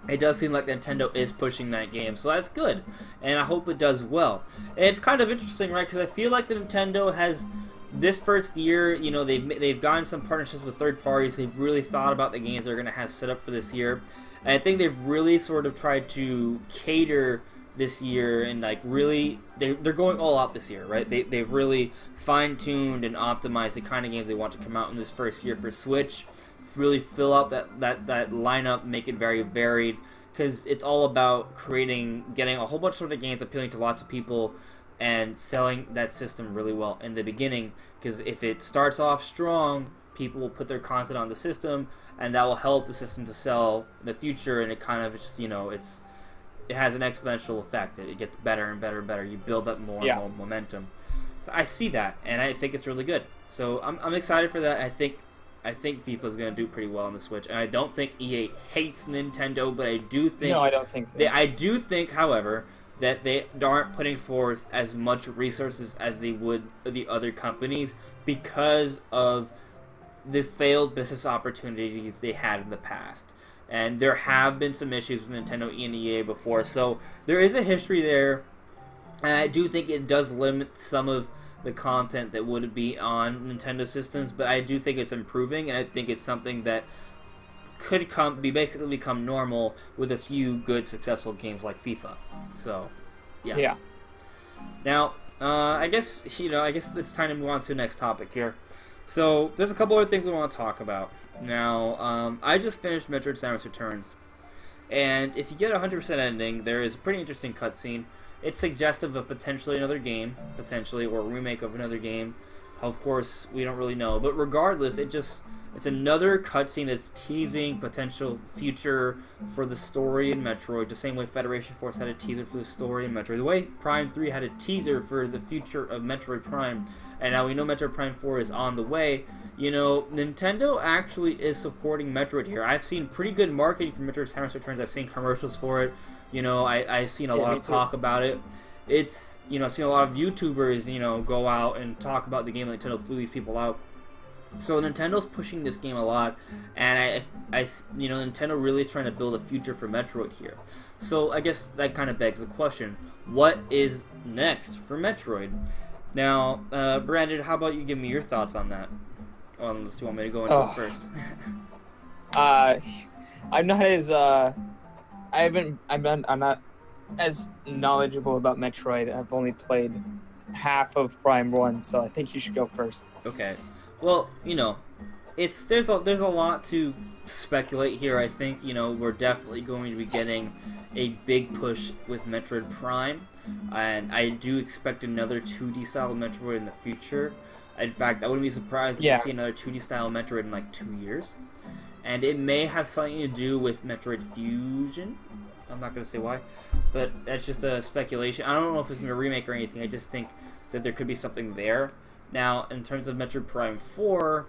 It does seem like Nintendo is pushing that game, so that's good, and I hope it does well. And it's kind of interesting, right? Because I feel like the Nintendo has this first year, they've gotten some partnerships with third parties. They've really thought about the games they're going to have set up for this year, and I think they've really sort of tried to cater this year and they're going all out this year, right? They've really fine-tuned and optimized the kind of games they want to come out in this first year for Switch. Really fill out that lineup, make it very varied, because it's all about getting a whole bunch of games appealing to lots of people and selling that system really well in the beginning, because if it starts off strong, people will put their content on the system, and that will help the system to sell in the future, and it kind of just, it has an exponential effect. It gets better and better and better. You build up more and more momentum. So I see that, and I think it's really good. So I'm excited for that. I think FIFA's going to do pretty well on the Switch, and I don't think EA hates Nintendo, but I do think... No, I don't think so. I do think, however, that they aren't putting forth as much resources as they would the other companies because of the failed business opportunities they had in the past. And there have been some issues with Nintendo and EA before, so there is a history there, and I do think it does limit some of the content that would be on Nintendo systems, but I do think it's improving, and I think it's something that could basically become normal with a few good, successful games like FIFA. So, yeah. Now, I guess it's time to move on to the next topic here. So, there's a couple other things we want to talk about. Now, I just finished Metroid Samus Returns, and if you get a 100% ending, there is a pretty interesting cutscene. It's suggestive of potentially another game, or a remake of another game. Of course, we don't really know, but regardless, it's another cutscene that's teasing potential future for the story in Metroid, the same way Federation Force had a teaser for the story in Metroid, the way Prime 3 had a teaser for the future of Metroid Prime, and now we know Metroid Prime 4 is on the way. Nintendo actually is supporting Metroid here. I've seen pretty good marketing for Metroid Samus Returns. I've seen commercials for it. I've seen a lot of talk about it. I've seen a lot of YouTubers, go out and talk about the game. Nintendo flew these people out. So Nintendo's pushing this game a lot, and Nintendo really is trying to build a future for Metroid here. So I guess that kind of begs the question: what is next for Metroid? Now, Brandon, how about you give me your thoughts on that? Unless you want me to go into it first. I'm not as I'm not as knowledgeable about Metroid. I've only played half of Prime 1, so I think you should go first. Okay. Well, there's a lot to speculate here. I think, we're definitely going to be getting a big push with Metroid Prime, and I do expect another 2D style Metroid in the future. In fact, I wouldn't be surprised if we see another 2D style Metroid in like 2 years. And it may have something to do with Metroid Fusion. I'm not going to say why, but that's just a speculation. I don't know if it's going to remake or anything. I just think that there could be something there. Now, in terms of Metroid Prime 4,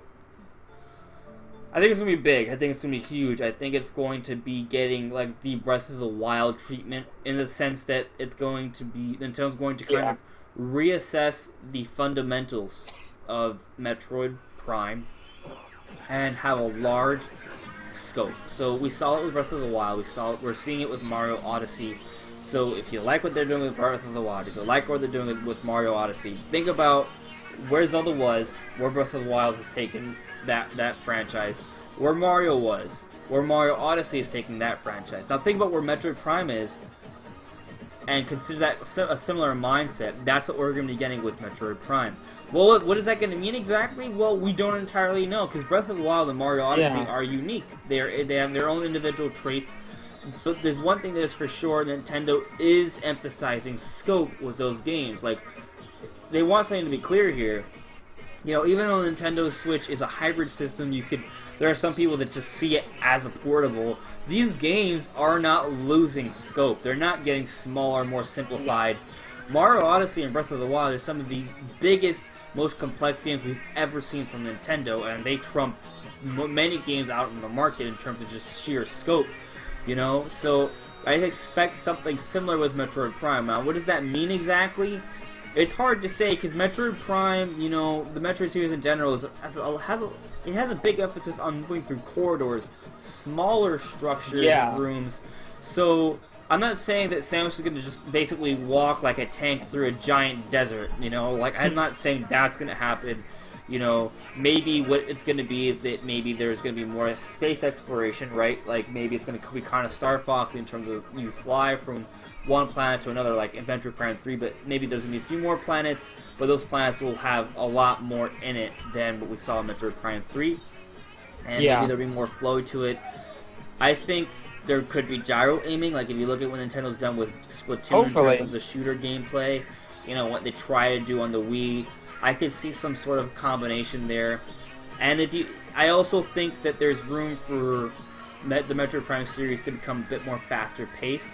I think it's going to be big. I think it's going to be huge. I think it's going to be getting like the Breath of the Wild treatment, in the sense that it's going to be, Nintendo's going to kind of reassess the fundamentals of Metroid Prime and have a large scope. So we saw it with Breath of the Wild. We're seeing it with Mario Odyssey. So if you like what they're doing with Breath of the Wild, if you like what they're doing with Mario Odyssey, think about where Zelda was, where Breath of the Wild has taken that franchise, where Mario was, where Mario Odyssey is taking that franchise. Now think about where Metroid Prime is, and consider that a similar mindset. That's what we're going to be getting with Metroid Prime. Well, what is that going to mean exactly? Well, we don't entirely know, because Breath of the Wild and Mario Odyssey are unique. They have their own individual traits. But there's one thing that is for sure: Nintendo is emphasizing scope with those games. Like, they want something to be clear here. You know, even though Nintendo Switch is a hybrid system, there are some people that just see it as a portable. These games are not losing scope. They're not getting smaller, more simplified. Mario Odyssey and Breath of the Wild are some of the biggest, most complex games we've ever seen from Nintendo, and they trump many games out in the market in terms of just sheer scope. You know, so I expect something similar with Metroid Prime. Now, what does that mean exactly? It's hard to say, because Metroid Prime, you know, the Metroid series in general has a big emphasis on moving through corridors, smaller structures, rooms. So I'm not saying that Samus is going to just basically walk like a tank through a giant desert. You know, like, I'm not saying that's going to happen. You know, maybe what it's going to be is that maybe there's going to be more space exploration, right? Like, maybe it's going to be kind of Star Fox in terms of you fly from one planet to another, like in Metroid Prime 3, but maybe there's going to be a few more planets, but those planets will have a lot more in it than what we saw in Metroid Prime 3. And maybe there'll be more flow to it. I think there could be gyro aiming, like if you look at what Nintendo's done with Splatoon in terms of the shooter gameplay, you know, what they try to do on the Wii. I could see some sort of combination there. And I also think that there's room for the Metroid Prime series to become a bit more faster paced.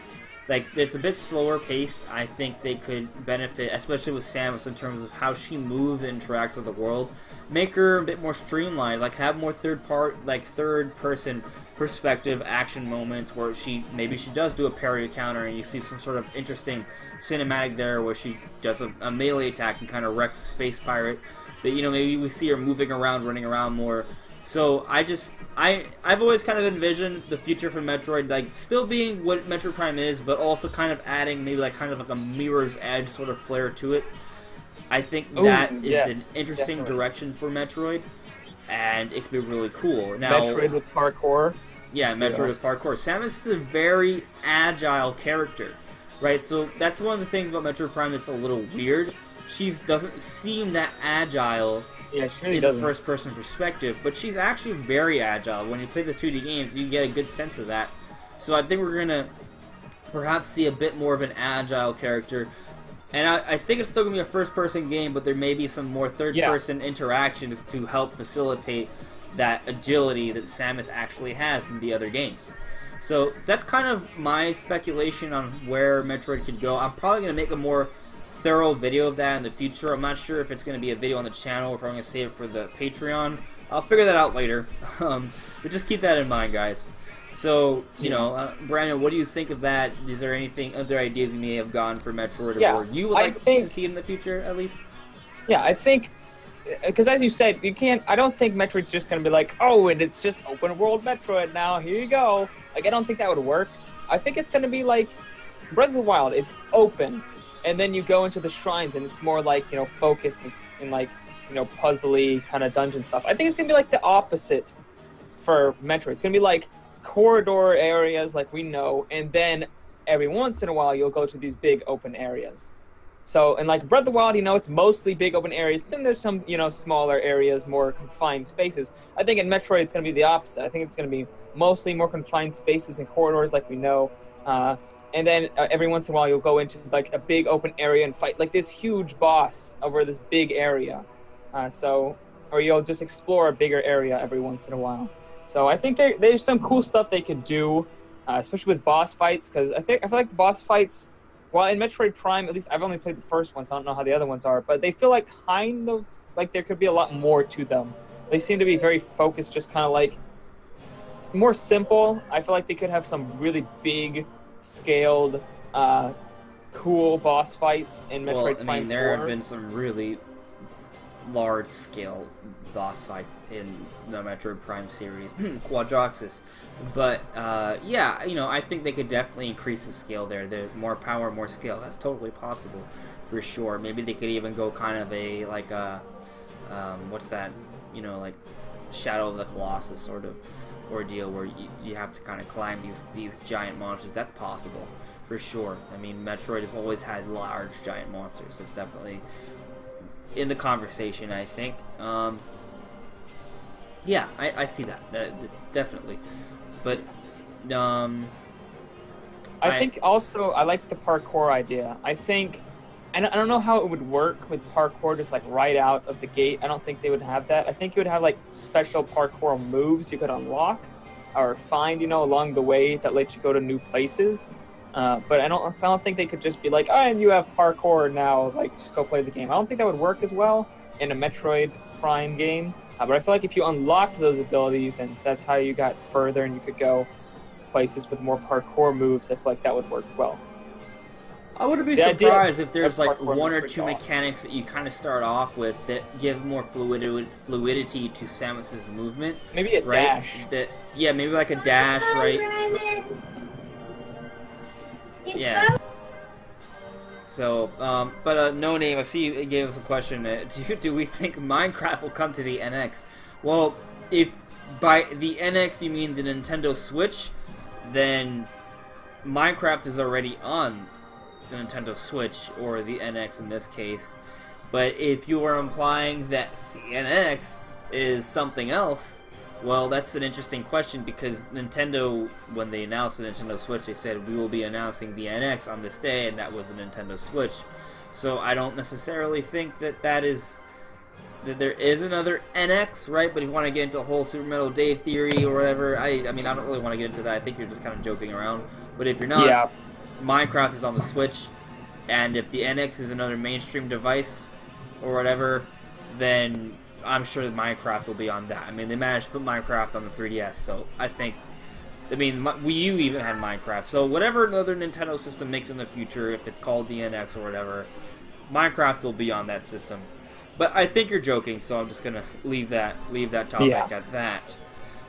Like, it's a bit slower paced. I think they could benefit, especially with Samus, in terms of how she moves and interacts with the world. Make her a bit more streamlined, like have more third-person perspective action moments where maybe she does do a parry counter, and you see some sort of interesting cinematic there where she does a melee attack and kind of wrecks a space pirate. But, you know, maybe we see her moving around, running around more. So I've always kind of envisioned the future for Metroid, like, still being what Metroid Prime is, but also kind of adding maybe like kind of like a Mirror's Edge sort of flair to it. I think that is an interesting direction for Metroid, and it could be really cool. Now, Metroid with parkour. Yeah, Metroid with parkour. Samus is a very agile character, right? So that's one of the things about Metroid Prime that's a little weird. She doesn't seem that agile. Yeah, she really in doesn't. the first-person perspective, but she's actually very agile. When you play the 2D games, you get a good sense of that. So I think we're going to perhaps see a bit more of an agile character. And I think it's still going to be a first-person game, but there may be some more third-person interactions to help facilitate that agility that Samus actually has in the other games. So that's kind of my speculation on where Metroid could go. I'm probably going to make a more thorough video of that in the future. I'm not sure if it's going to be a video on the channel or if I'm going to save it for the Patreon. I'll figure that out later. But just keep that in mind, guys. So, you know, Brandon, what do you think of that? Is there anything, other ideas you may have gotten for Metroid, or you would like to see in the future, at least? Yeah, I think, because as you said, I don't think Metroid's just going to be like, oh, and it's just open world Metroid now, here you go. Like, I don't think that would work. I think it's going to be like, Breath of the Wild is open, and then you go into the shrines, and it's more like, you know, focused and like, you know, puzzly kind of dungeon stuff. I think it's going to be like the opposite for Metroid. It's going to be like corridor areas like we know, and then every once in a while you'll go to these big open areas. So, and like Breath of the Wild, you know, it's mostly big open areas. Then there's some, you know, smaller areas, more confined spaces. I think in Metroid it's going to be the opposite. I think it's going to be mostly more confined spaces and corridors like we know. And then every once in a while you'll go into like a big open area and fight like this huge boss over this big area. Or you'll just explore a bigger area every once in a while. So I think there's some cool stuff they could do, especially with boss fights, because I feel like the boss fights, well, in Metroid Prime, at least I've only played the first one, so I don't know how the other ones are, but they feel like kind of like there could be a lot more to them. They seem to be very focused, just kind of like more simple. I feel like they could have some really big scaled, cool boss fights in Metroid Prime 4. There have been some really large-scale boss fights in the Metroid Prime series, Quadroxus. But, yeah, you know, I think they could definitely increase the scale there. The more power, more scale. That's totally possible, for sure. Maybe they could even go kind of a, like a, what's that, you know, like Shadow of the Colossus sort of ordeal where you have to kind of climb these giant monsters. That's possible. for sure. I mean, Metroid has always had large, giant monsters. It's definitely in the conversation, I think. Yeah, I see that. Definitely. But, I think also, I like the parkour idea. I don't know how it would work with parkour just like right out of the gate. I don't think they would have that. I think you would have like special parkour moves you could unlock or find, along the way that let you go to new places. But I don't think they could just be like, oh, and you have parkour now, like just go play the game. I don't think that would work as well in a Metroid Prime game. But I feel like if you unlocked those abilities and that's how you got further and you could go places with more parkour moves, I feel like that would work well. I wouldn't be surprised if there's like one or two mechanics that you kind of start off with that give more fluidity to Samus's movement. Maybe a dash. Yeah, maybe like a dash, right? Yeah. So, but No Name, I see you gave us a question. Do we think Minecraft will come to the NX? Well, if by the NX you mean the Nintendo Switch, then Minecraft is already on the Nintendo Switch, or the NX in this case. But if you are implying that the NX is something else, well, that's an interesting question, because Nintendo, when they announced the Nintendo Switch, they said, we will be announcing the NX on this day, and that was the Nintendo Switch. So I don't necessarily think that there is another NX, right? But if you want to get into a whole Super Metal Day theory or whatever, I mean, I don't really want to get into that. I think you're just kind of joking around. But if you're not, yeah. Minecraft is on the Switch, and if the NX is another mainstream device or whatever, then I'm sure that Minecraft will be on that. I mean, they managed to put Minecraft on the 3DS, so I think, Wii U even had Minecraft, so whatever another Nintendo system makes in the future, if it's called the NX or whatever, Minecraft will be on that system. But I think you're joking, so I'm just gonna leave that topic at that.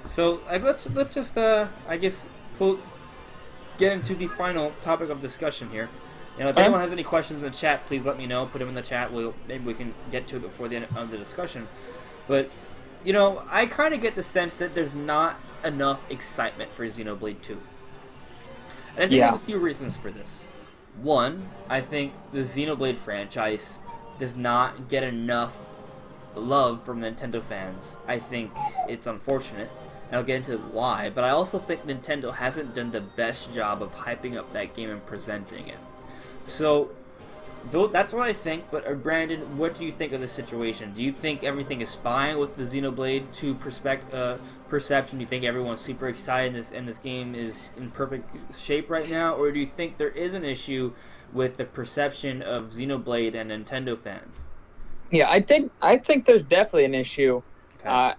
So let's just I guess get into the final topic of discussion here. If anyone has any questions in the chat, please let me know. Put them in the chat. Maybe we can get to it before the end of the discussion. But I kind of get the sense that there's not enough excitement for Xenoblade 2. And I think there's a few reasons for this. One, I think the Xenoblade franchise does not get enough love from Nintendo fans. I think it's unfortunate, and I'll get into why, but I also think Nintendo hasn't done the best job of hyping up that game and presenting it. So, that's what I think, but Brandon, what do you think of the situation? Do you think everything is fine with the Xenoblade 2 perception? Do you think everyone's super excited and this game is in perfect shape right now? Or do you think there is an issue with the perception of Xenoblade and Nintendo fans? Yeah, I think there's definitely an issue. Okay.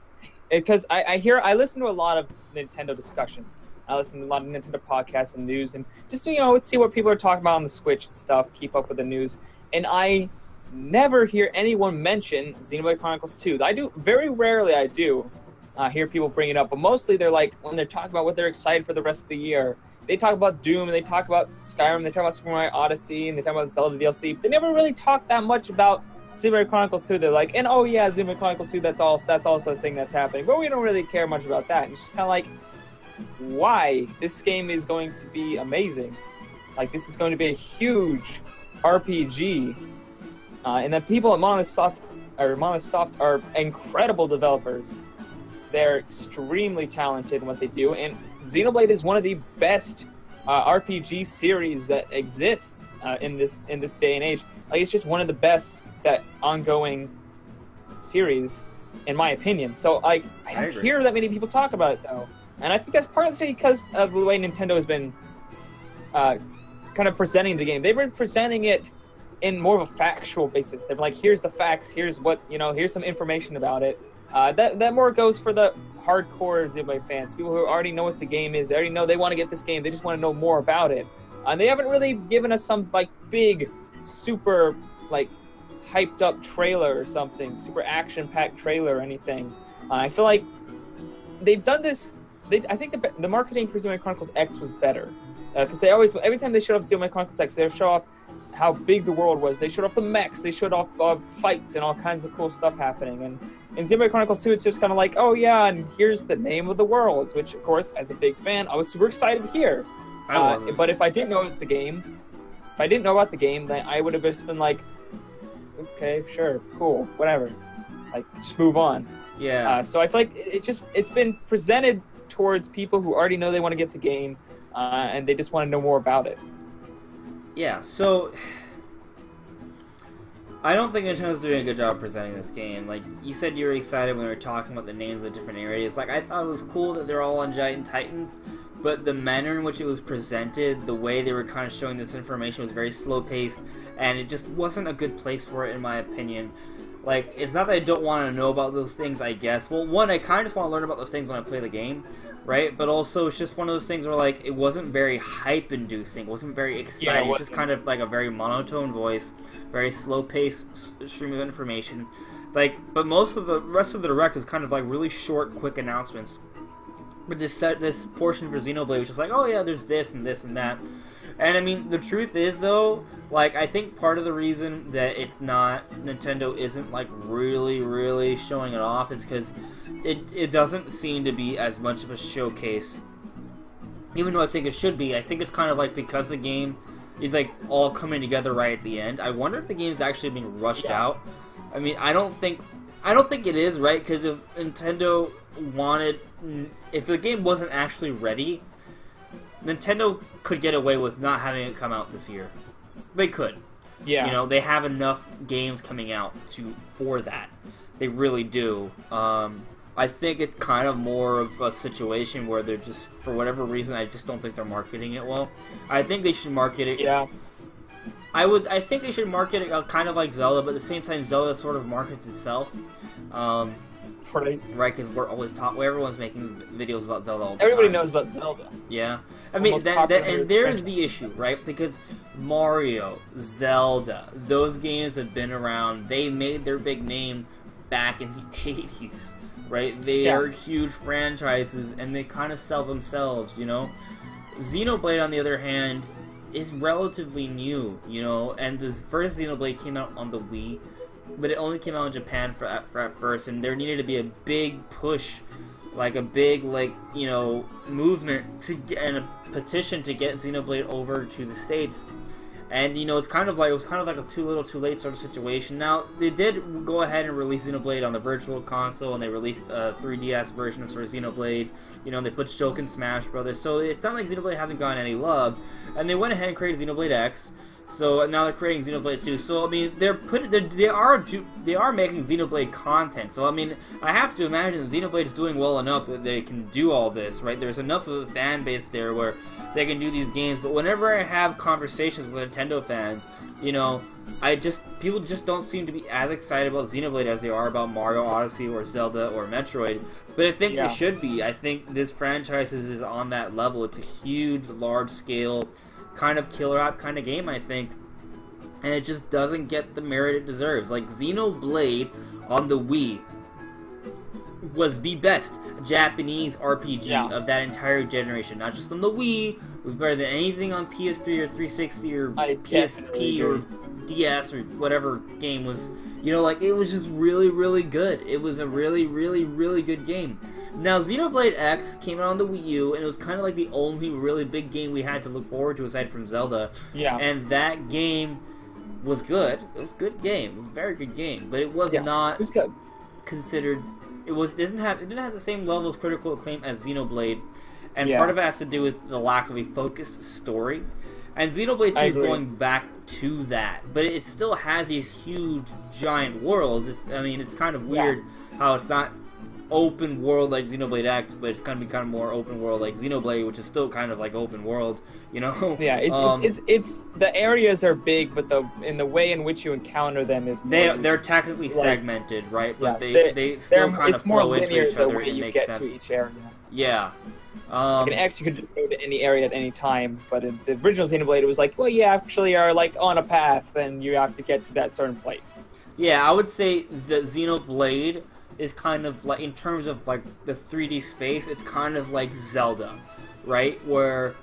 Because I listen to a lot of Nintendo discussions. I listen to a lot of Nintendo podcasts and news, and just see what people are talking about on the Switch and stuff, keep up with the news. And I never hear anyone mention Xenoblade Chronicles 2. Very rarely I do hear people bring it up, but mostly they're like, when they're talking about what they're excited for the rest of the year, they talk about Doom, and they talk about Skyrim, they talk about Super Mario Odyssey, and they talk about Zelda DLC. They never really talk that much about Xenoblade Chronicles 2. They're like, and oh yeah, Xenoblade Chronicles 2, that's also a thing that's happening, but we don't really care much about that. And it's just kind of like, why? This game is going to be amazing. Like, this is going to be a huge RPG. And the people at Monolith Soft are incredible developers. They're extremely talented in what they do, and Xenoblade is one of the best RPG series that exists in this day and age. Like, it's just one of the best ongoing series, in my opinion. So, like, I don't hear that many people talk about it, though. And I think that's partly because of the way Nintendo has been kind of presenting the game. They've been presenting it in more of a factual basis. They're like, here's the facts, here's what, here's some information about it. That more goes for the hardcore Xenoblade fans, people who already know what the game is. They already know they want to get this game. They just want to know more about it. And they haven't really given us some, like, big, super, like, hyped up trailer or something, super action-packed trailer or anything. I feel like they've done this. I think the marketing for Xenoblade Chronicles X was better, because every time they showed off Xenoblade Chronicles X, they would show off how big the world was. They showed off the mechs, they showed off fights and all kinds of cool stuff happening. And in Xenoblade Chronicles 2, it's just kind of like, oh yeah, and here's the name of the worlds, which, of course, as a big fan, I was super excited to hear. I wasn't. But if I didn't know about the game, then I would have just been like, okay, sure, cool, whatever, like just move on. Yeah. So I feel like it's been presented towards people who already know they want to get the game, and they just want to know more about it. Yeah. So I don't think Nintendo's doing a good job presenting this game. Like, you said you were excited when we were talking about the names of different areas. Like, I thought it was cool that they're all on Giant Titans, but the manner in which it was presented, the way they were kind of showing this information was very slow-paced, and it just wasn't a good place for it, in my opinion. Like, it's not that I don't want to know about those things, I guess. Well, one, I kind of just want to learn about those things when I play the game, right? But also, it's just one of those things where, like, it wasn't very hype-inducing. It wasn't very exciting. Just kind of, like, a very monotone voice, very slow-paced stream of information. Like, but most of the rest of the Direct was kind of, like, really short, quick announcements. But this portion for Xenoblade was just like, oh, yeah, there's this and this and that. And, I mean, the truth is, though, like, I think part of the reason that it's not, Nintendo isn't, like, really showing it off is because it doesn't seem to be as much of a showcase. Even though I think it should be, I think it's kind of like because the game is, like, all coming together right at the end. I wonder if the game's actually being rushed out. I mean, I don't think it is, right? Because if Nintendo wanted, if the game wasn't actually ready, Nintendo could get away with not having it come out this year. They could. Yeah. You know, they have enough games coming out for that. They really do. I think it's kind of more of a situation where they're just, for whatever reason, I just don't think they're marketing it well. I think they should market it. Yeah. I think they should market it kind of like Zelda, but at the same time, Zelda sort of markets itself. Right, because we're always everyone's making videos about Zelda all the Everybody time. knows about Zelda. Yeah. I mean, and there's the issue, right? Because Mario, Zelda, those games have been around. They made their big name back in the 80s, right? They are huge franchises, and they kind of sell themselves, you know? Xenoblade, on the other hand, is relatively new, you know? And the first Xenoblade came out on the Wii, but it only came out in Japan for at first, and there needed to be a big push, like a big, like, you know, movement to get, and a petition to get Xenoblade over to the States. And, you know, it was kind of like a too little too late sort of situation. Now, they did go ahead and release Xenoblade on the Virtual Console, and they released a 3DS version of sort of Xenoblade. You know, they put Shulk in Smash Brothers, so it's not like Xenoblade hasn't gotten any love. And they went ahead and created Xenoblade X. So now they're creating Xenoblade 2. So I mean, they are making Xenoblade content. So I mean, I have to imagine that Xenoblade is doing well enough that they can do all this, right? There's enough of a fan base there where they can do these games. But whenever I have conversations with Nintendo fans, you know, people just don't seem to be as excited about Xenoblade as they are about Mario Odyssey or Zelda or Metroid. But I think they should be. I think this franchise is on that level. It's a huge, large scale, kind of killer app kind of game, I think, and it just doesn't get the merit it deserves. Like, Xenoblade on the Wii was the best Japanese RPG of that entire generation, not just on the Wii. It was better than anything on PS3 or 360 or PSP or DS or whatever game was, you know, like, it was just really good. It was a really good game. Now, Xenoblade X came out on the Wii U, and it was kind of like the only really big game we had to look forward to aside from Zelda. Yeah. And that game was good. It was a good game. It was a very good game. But it was not considered... It didn't have the same level of critical acclaim as Xenoblade. And part of it has to do with the lack of a focused story. And Xenoblade 2 is going back to that. But it still has these huge, giant worlds. It's kind of weird how it's not open world like Xenoblade X, but it's going to be kind of more open world like Xenoblade, which is still kind of like open world, you know? Yeah, it's the areas are big, but in the way in which you encounter them is more, they're technically segmented, right? But they still kind of flow into each other and make sense. To each area. Yeah. Like in X, you could just go to any area at any time, but in the original Xenoblade, it was like, well, you actually are like on a path, and you have to get to that certain place. Yeah, I would say that Xenoblade is kind of like, in terms of like the 3D space, it's kind of like Zelda, right? Where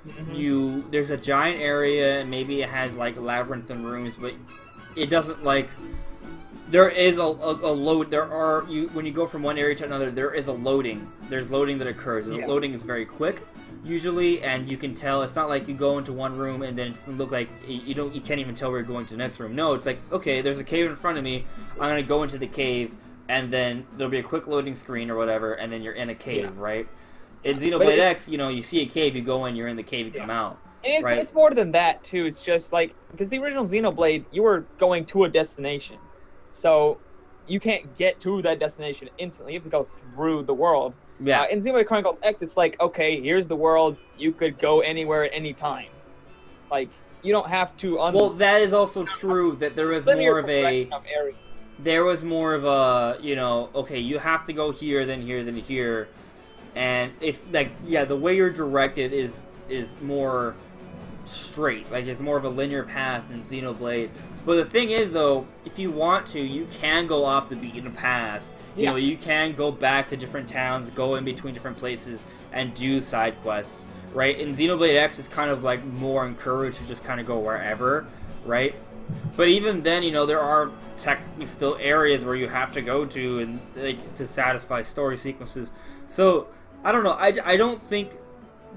there's a giant area and maybe it has like labyrinthine rooms, but it doesn't like, there is a load, when you go from one area to another, there is a loading. There's loading that occurs. The loading is very quick, usually, and you can tell. It's not like you go into one room and then it doesn't look like you can't even tell where you're going to the next room. No, it's like, okay, there's a cave in front of me. I'm gonna go into the cave, and then there'll be a quick loading screen or whatever, and then you're in a cave, right? In Xenoblade X, you see a cave, you go in, you're in the cave, you come out. And right? It's more than that too. It's just like, because the original Xenoblade, you were going to a destination, so you can't get to that destination instantly. You have to go through the world. Yeah. In Xenoblade Chronicles X, it's like, okay, here's the world. You could go anywhere at any time. Like, you don't have to. Well, that is also true. That there was more of a. There was more of a, okay, you have to go here, then here, then here, and it's like, yeah, the way you're directed is more straight. Like, it's more of a linear path than Xenoblade. But the thing is, though, if you want to, you can go off the beaten path. You can go back to different towns, go in between different places, and do side quests, right? In Xenoblade X, it's kind of like more encouraged to just kind of go wherever, right? But even then, there are technically still areas where you have to go to and to satisfy story sequences. So, I don't know. I don't think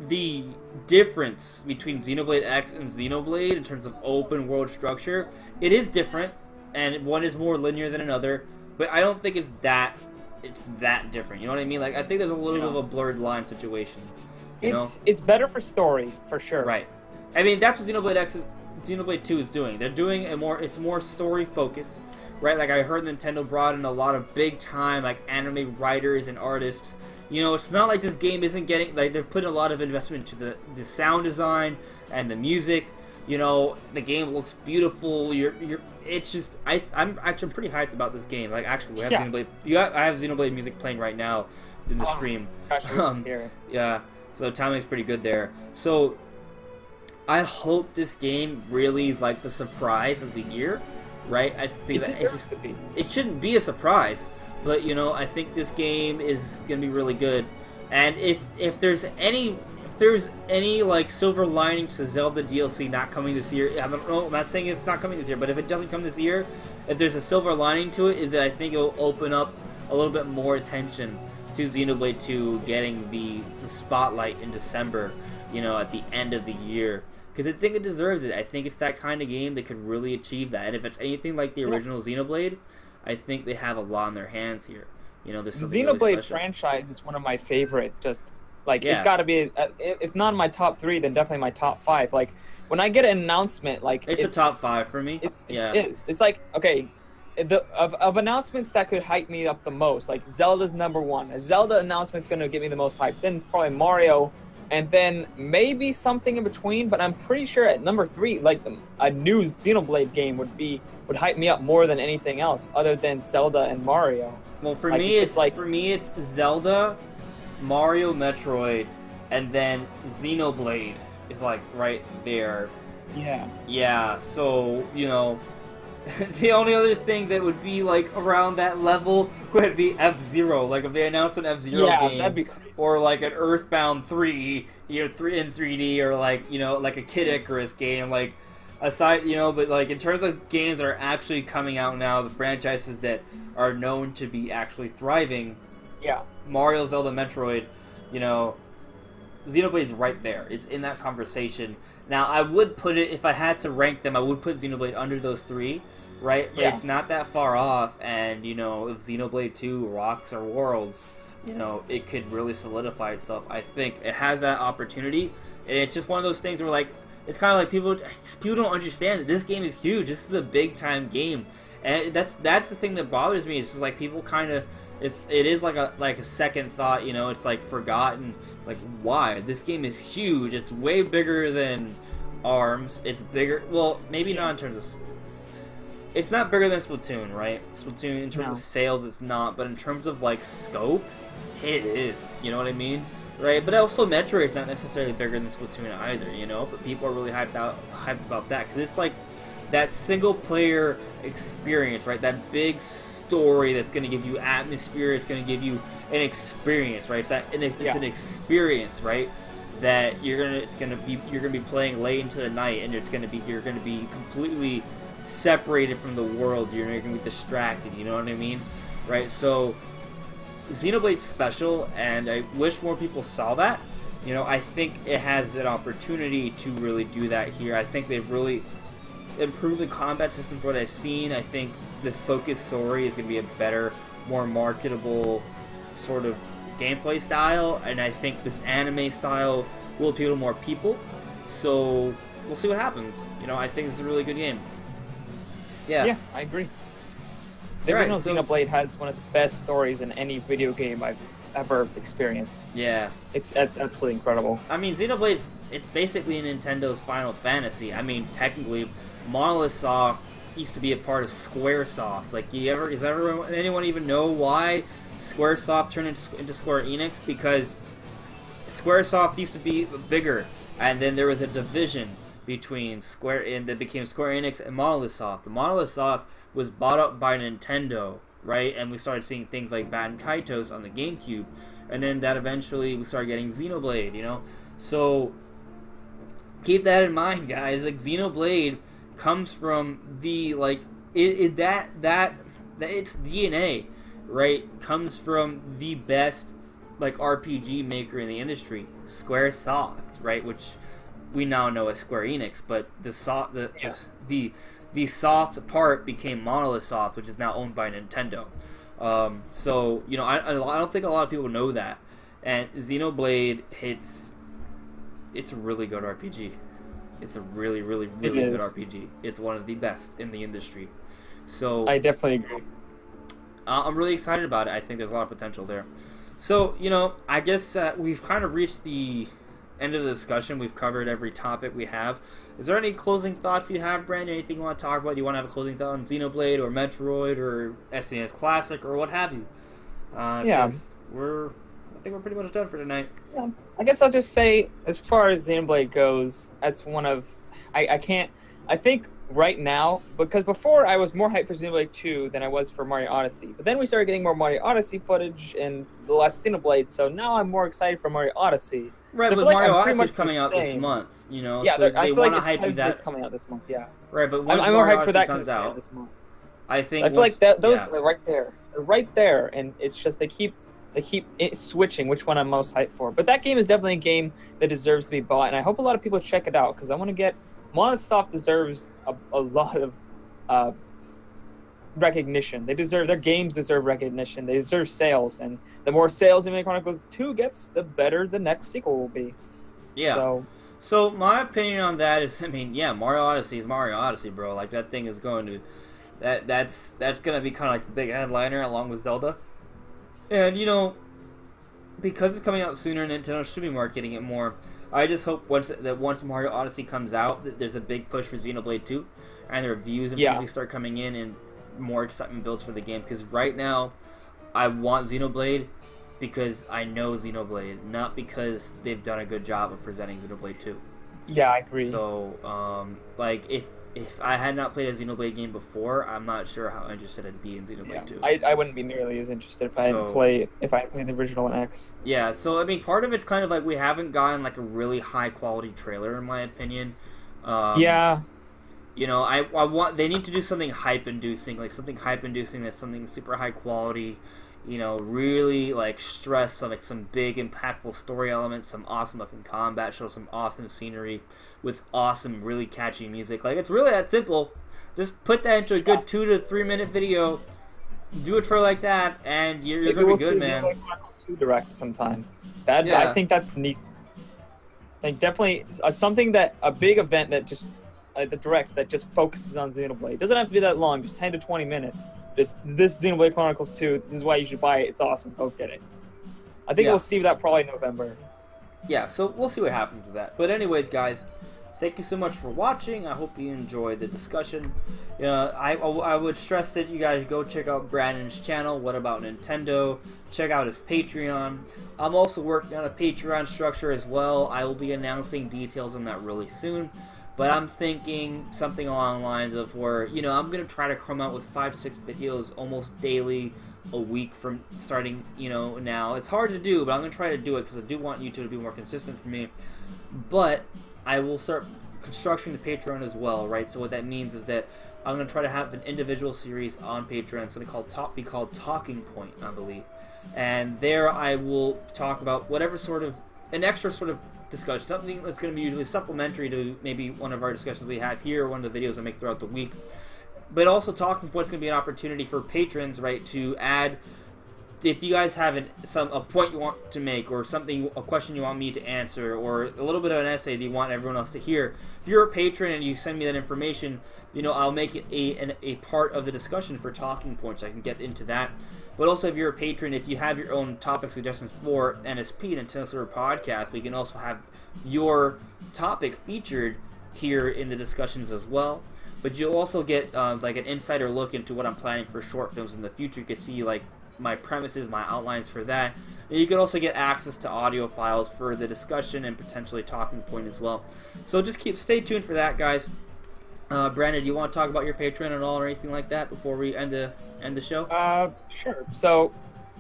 the difference between Xenoblade X and Xenoblade in terms of open world structure, it is different, and one is more linear than another. But I don't think it's that different. You know what I mean? Like, I think there's a little bit of a blurred line situation. It's better for story, for sure. Right. I mean, that's what Xenoblade 2 is doing. They're doing it's more story focused, right? Like, I heard Nintendo brought in a lot of big time like anime writers and artists. It's not like this game isn't getting, like, they're putting a lot of investment into the sound design and the music. The game looks beautiful. It's just, I'm actually pretty hyped about this game. Like, actually, we have Xenoblade. I have Xenoblade music playing right now in the stream. Gosh, yeah, so timing's pretty good there. So, I hope this game really is like the surprise of the year, right? It shouldn't be a surprise, but I think this game is gonna be really good. And if there's any like silver lining to Zelda DLC not coming this year, I don't know, I'm not saying it's not coming this year, but if it doesn't come this year, if there's a silver lining to it, is that I think it will open up a little bit more attention to Xenoblade 2 getting the spotlight in December, at the end of the year. Because I think it deserves it. I think it's that kind of game that could really achieve that. And if it's anything like the original Xenoblade, I think they have a lot on their hands here. There's something Xenoblade really franchise is one of my favorite. It's got to be, if not in my top 3, then definitely my top 5. Like, when I get an announcement, like, it's a top 5 for me. It is. It's like, okay, of announcements that could hype me up the most, like Zelda's number 1. A Zelda announcement's going to get me the most hype. Then probably Mario, and then maybe something in between. But I'm pretty sure at number 3, like, a new Xenoblade game would hype me up more than anything else, other than Zelda and Mario. Well, for me, it's Zelda, Mario, Metroid, and then Xenoblade is like right there. Yeah, so, the only other thing that would be like around that level would be F-Zero. Like, if they announced an F-Zero game, that'd be crazy. Or like an Earthbound 3, in 3D, or like, like a Kid Icarus game, like, aside, but like in terms of games that are actually coming out now, the franchises that are known to be actually thriving, Mario, Zelda, Metroid, Xenoblade's right there. It's in that conversation. Now, I would put it, if I had to rank them, I would put Xenoblade under those 3, right? But it's not that far off, and, if Xenoblade 2 rocks our worlds, it could really solidify itself. I think it has that opportunity, and it's just one of those things where, like, it's kind of like people don't understand that this game is huge. This is a big-time game. And that's the thing that bothers me. It's just like people kind of, it is like a second thought, it's like forgotten. It's like, why? This game is huge. It's way bigger than ARMS. It's bigger, well, maybe not in terms of, it's not bigger than Splatoon, right? Splatoon, in terms of sales, it's not, but in terms of, like, scope, it is. You know what I mean? Right? But also Metroid's not necessarily bigger than Splatoon either, but people are really hyped about that, because it's like that single player experience, right? That big story that's going to give you atmosphere, it's going to give you an experience, right? It's an experience, right? That you're gonna be playing late into the night, and you're gonna be completely separated from the world. You're gonna be distracted. You know what I mean, right? So Xenoblade's special, and I wish more people saw that. You know, I think it has an opportunity to really do that here. I think they've really improved the combat system for what I've seen. I think this focused story is going to be a better, more marketable sort of gameplay style, and I think this anime style will appeal to more people. So we'll see what happens. You know, I think it's a really good game. Yeah, I agree. The original Xenoblade has one of the best stories in any video game I've ever experienced. Yeah. It's absolutely incredible. I mean, Xenoblade's, it's basically Nintendo's Final Fantasy. I mean, technically, Monolith Soft used to be a part of Squaresoft. Like, does anyone even know why Squaresoft turned into Square Enix? Because Squaresoft used to be bigger, and then there was a division between that became Square Enix and Monolith Soft. The Monolith Soft was bought up by Nintendo, right? And we started seeing things like Baten Kaitos on the GameCube, and then that eventually we started getting Xenoblade, you know? So keep that in mind, guys. Like, Xenoblade comes from the, like, its DNA, right, comes from the best, like, RPG maker in the industry, Squaresoft, right, which we now know as Square Enix, but the soft part became Monolith Soft, which is now owned by Nintendo. So, you know, I don't think a lot of people know that. And Xenoblade, it's a really good RPG. It's a really, really, really good RPG. It's one of the best in the industry. So I definitely agree. I'm really excited about it. I think there's a lot of potential there. So, you know, I guess we've kind of reached the end of the discussion. We've covered every topic we have. Is there any closing thoughts you have, Brandon? Anything you want to talk about? Do you want to have a closing thought on Xenoblade or Metroid or Snes Classic or what have you? Yeah. I think we're pretty much done for tonight. Yeah. I guess I'll just say, as far as Xenoblade goes, that's one of... I think right now, because before I was more hyped for Xenoblade 2 than I was for Mario Odyssey. But then we started getting more Mario Odyssey footage in the last Xenoblade, so now I'm more excited for Mario Odyssey. Right, so but Mario Odyssey's coming out this month, you know, yeah, so I they feel want like to hype you that. It's coming out this month, yeah. Right, but once I'm more Mario hyped for Odyssey that comes out this month. I think So I feel like those are right there. They're right there, and it's just they keep switching which one I'm most hyped for. But that game is definitely a game that deserves to be bought, and I hope a lot of people check it out, because I want to get... Monolith Soft deserves a lot of recognition. Their games deserve recognition. They deserve sales, and the more sales Xenoblade Chronicles 2 gets, the better the next sequel will be. Yeah. So my opinion on that is, I mean, yeah, Mario Odyssey is Mario Odyssey, bro. Like, that thing is going to... That's gonna be kind of like the big headliner along with Zelda. And, you know, because it's coming out sooner, Nintendo should be marketing it more. I just hope once Mario Odyssey comes out, that there's a big push for Xenoblade 2, and the reviews and previews start coming in, and more excitement builds for the game. Because right now, I want Xenoblade because I know Xenoblade, not because they've done a good job of presenting Xenoblade 2. Yeah, I agree. So, like, if I had not played a Xenoblade game before, I'm not sure how interested I'd be in Xenoblade 2. I wouldn't be nearly as interested if I hadn't played the original on X. Yeah, so I mean, part of it's kind of like we haven't gotten like a really high quality trailer, in my opinion. Yeah. You know, I want they need to do something hype inducing, like something hype inducing that's something super high quality. You know, really like stress on like some big impactful story elements, some awesome looking combat, show some awesome scenery with awesome, really catchy music. Like, it's really that simple. Just put that into a good 2 to 3 minute video, do a trailer like that, and you're gonna be good, man. Maybe we'll see Direct sometime. I think that's neat. Like, definitely something a big event that just the Direct that just focuses on Xenoblade. It doesn't have to be that long, just 10 to 20 minutes. Just, this is Xenoblade Chronicles 2. This is why you should buy it. It's awesome. Go get it. I think we'll see that probably in November. Yeah, so we'll see what happens with that. But anyways, guys, thank you so much for watching. I hope you enjoyed the discussion. I would stress that you guys go check out Brandon's channel, What About Nintendo. Check out his Patreon. I'm also working on a Patreon structure as well. I will be announcing details on that really soon. But I'm thinking something along the lines of where, you know, I'm going to try to come out with 5 to 6 videos almost daily, a week from starting, you know, now. It's hard to do, but I'm going to try to do it because I do want YouTube to be more consistent for me. But I will start constructing the Patreon as well, right? So what that means is that I'm going to try to have an individual series on Patreon. It's going to be called Talking Point, I believe. And there I will talk about whatever sort of an extra sort of discussion, something that's going to be usually supplementary to maybe one of our discussions we have here, or one of the videos I make throughout the week. But also talking points going to be an opportunity for patrons, right, to add, if you guys have a point you want to make, or a question you want me to answer, or a little bit of an essay that you want everyone else to hear. If you're a patron and you send me that information, I'll make it a part of the discussion for talking points. I can get into that. But also, if you're a patron, if you have your own topic suggestions for NSP, Nintendo Server Podcast, we can also have your topic featured here in the discussions as well. But you'll also get like an insider look into what I'm planning for short films in the future. You can see like my premises, my outlines for that. And you can also get access to audio files for the discussion and potentially talking point as well. So just stay tuned for that, guys. Brandon, do you want to talk about your Patreon at all or anything like that before we end the show? Sure. So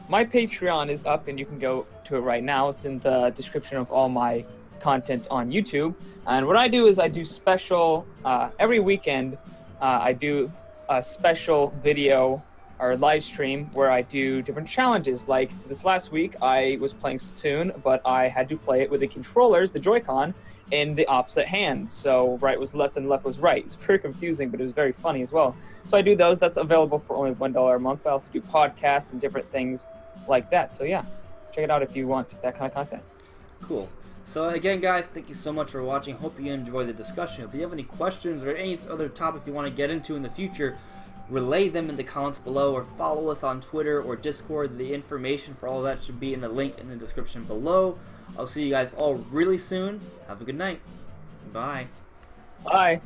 my Patreon is up, and you can go to it right now. It's in the description of all my content on YouTube. And what I do is I do special every weekend. I do a special video or live stream where I do different challenges. Like this last week, I was playing Splatoon, but I had to play it with the controllers, the Joy-Con, in the opposite hands. So right was left and left was right. It's very confusing, but it was very funny as well. So I do those. That's available for only $1 a month. I also do podcasts and different things like that. So yeah, check it out if you want that kind of content. Cool. So again, guys, thank you so much for watching. Hope you enjoyed the discussion. If you have any questions or any other topics you want to get into in the future, relay them in the comments below, or follow us on Twitter or Discord. The information for all of that should be in the link in the description below. I'll see you guys all really soon. Have a good night. Bye. Bye.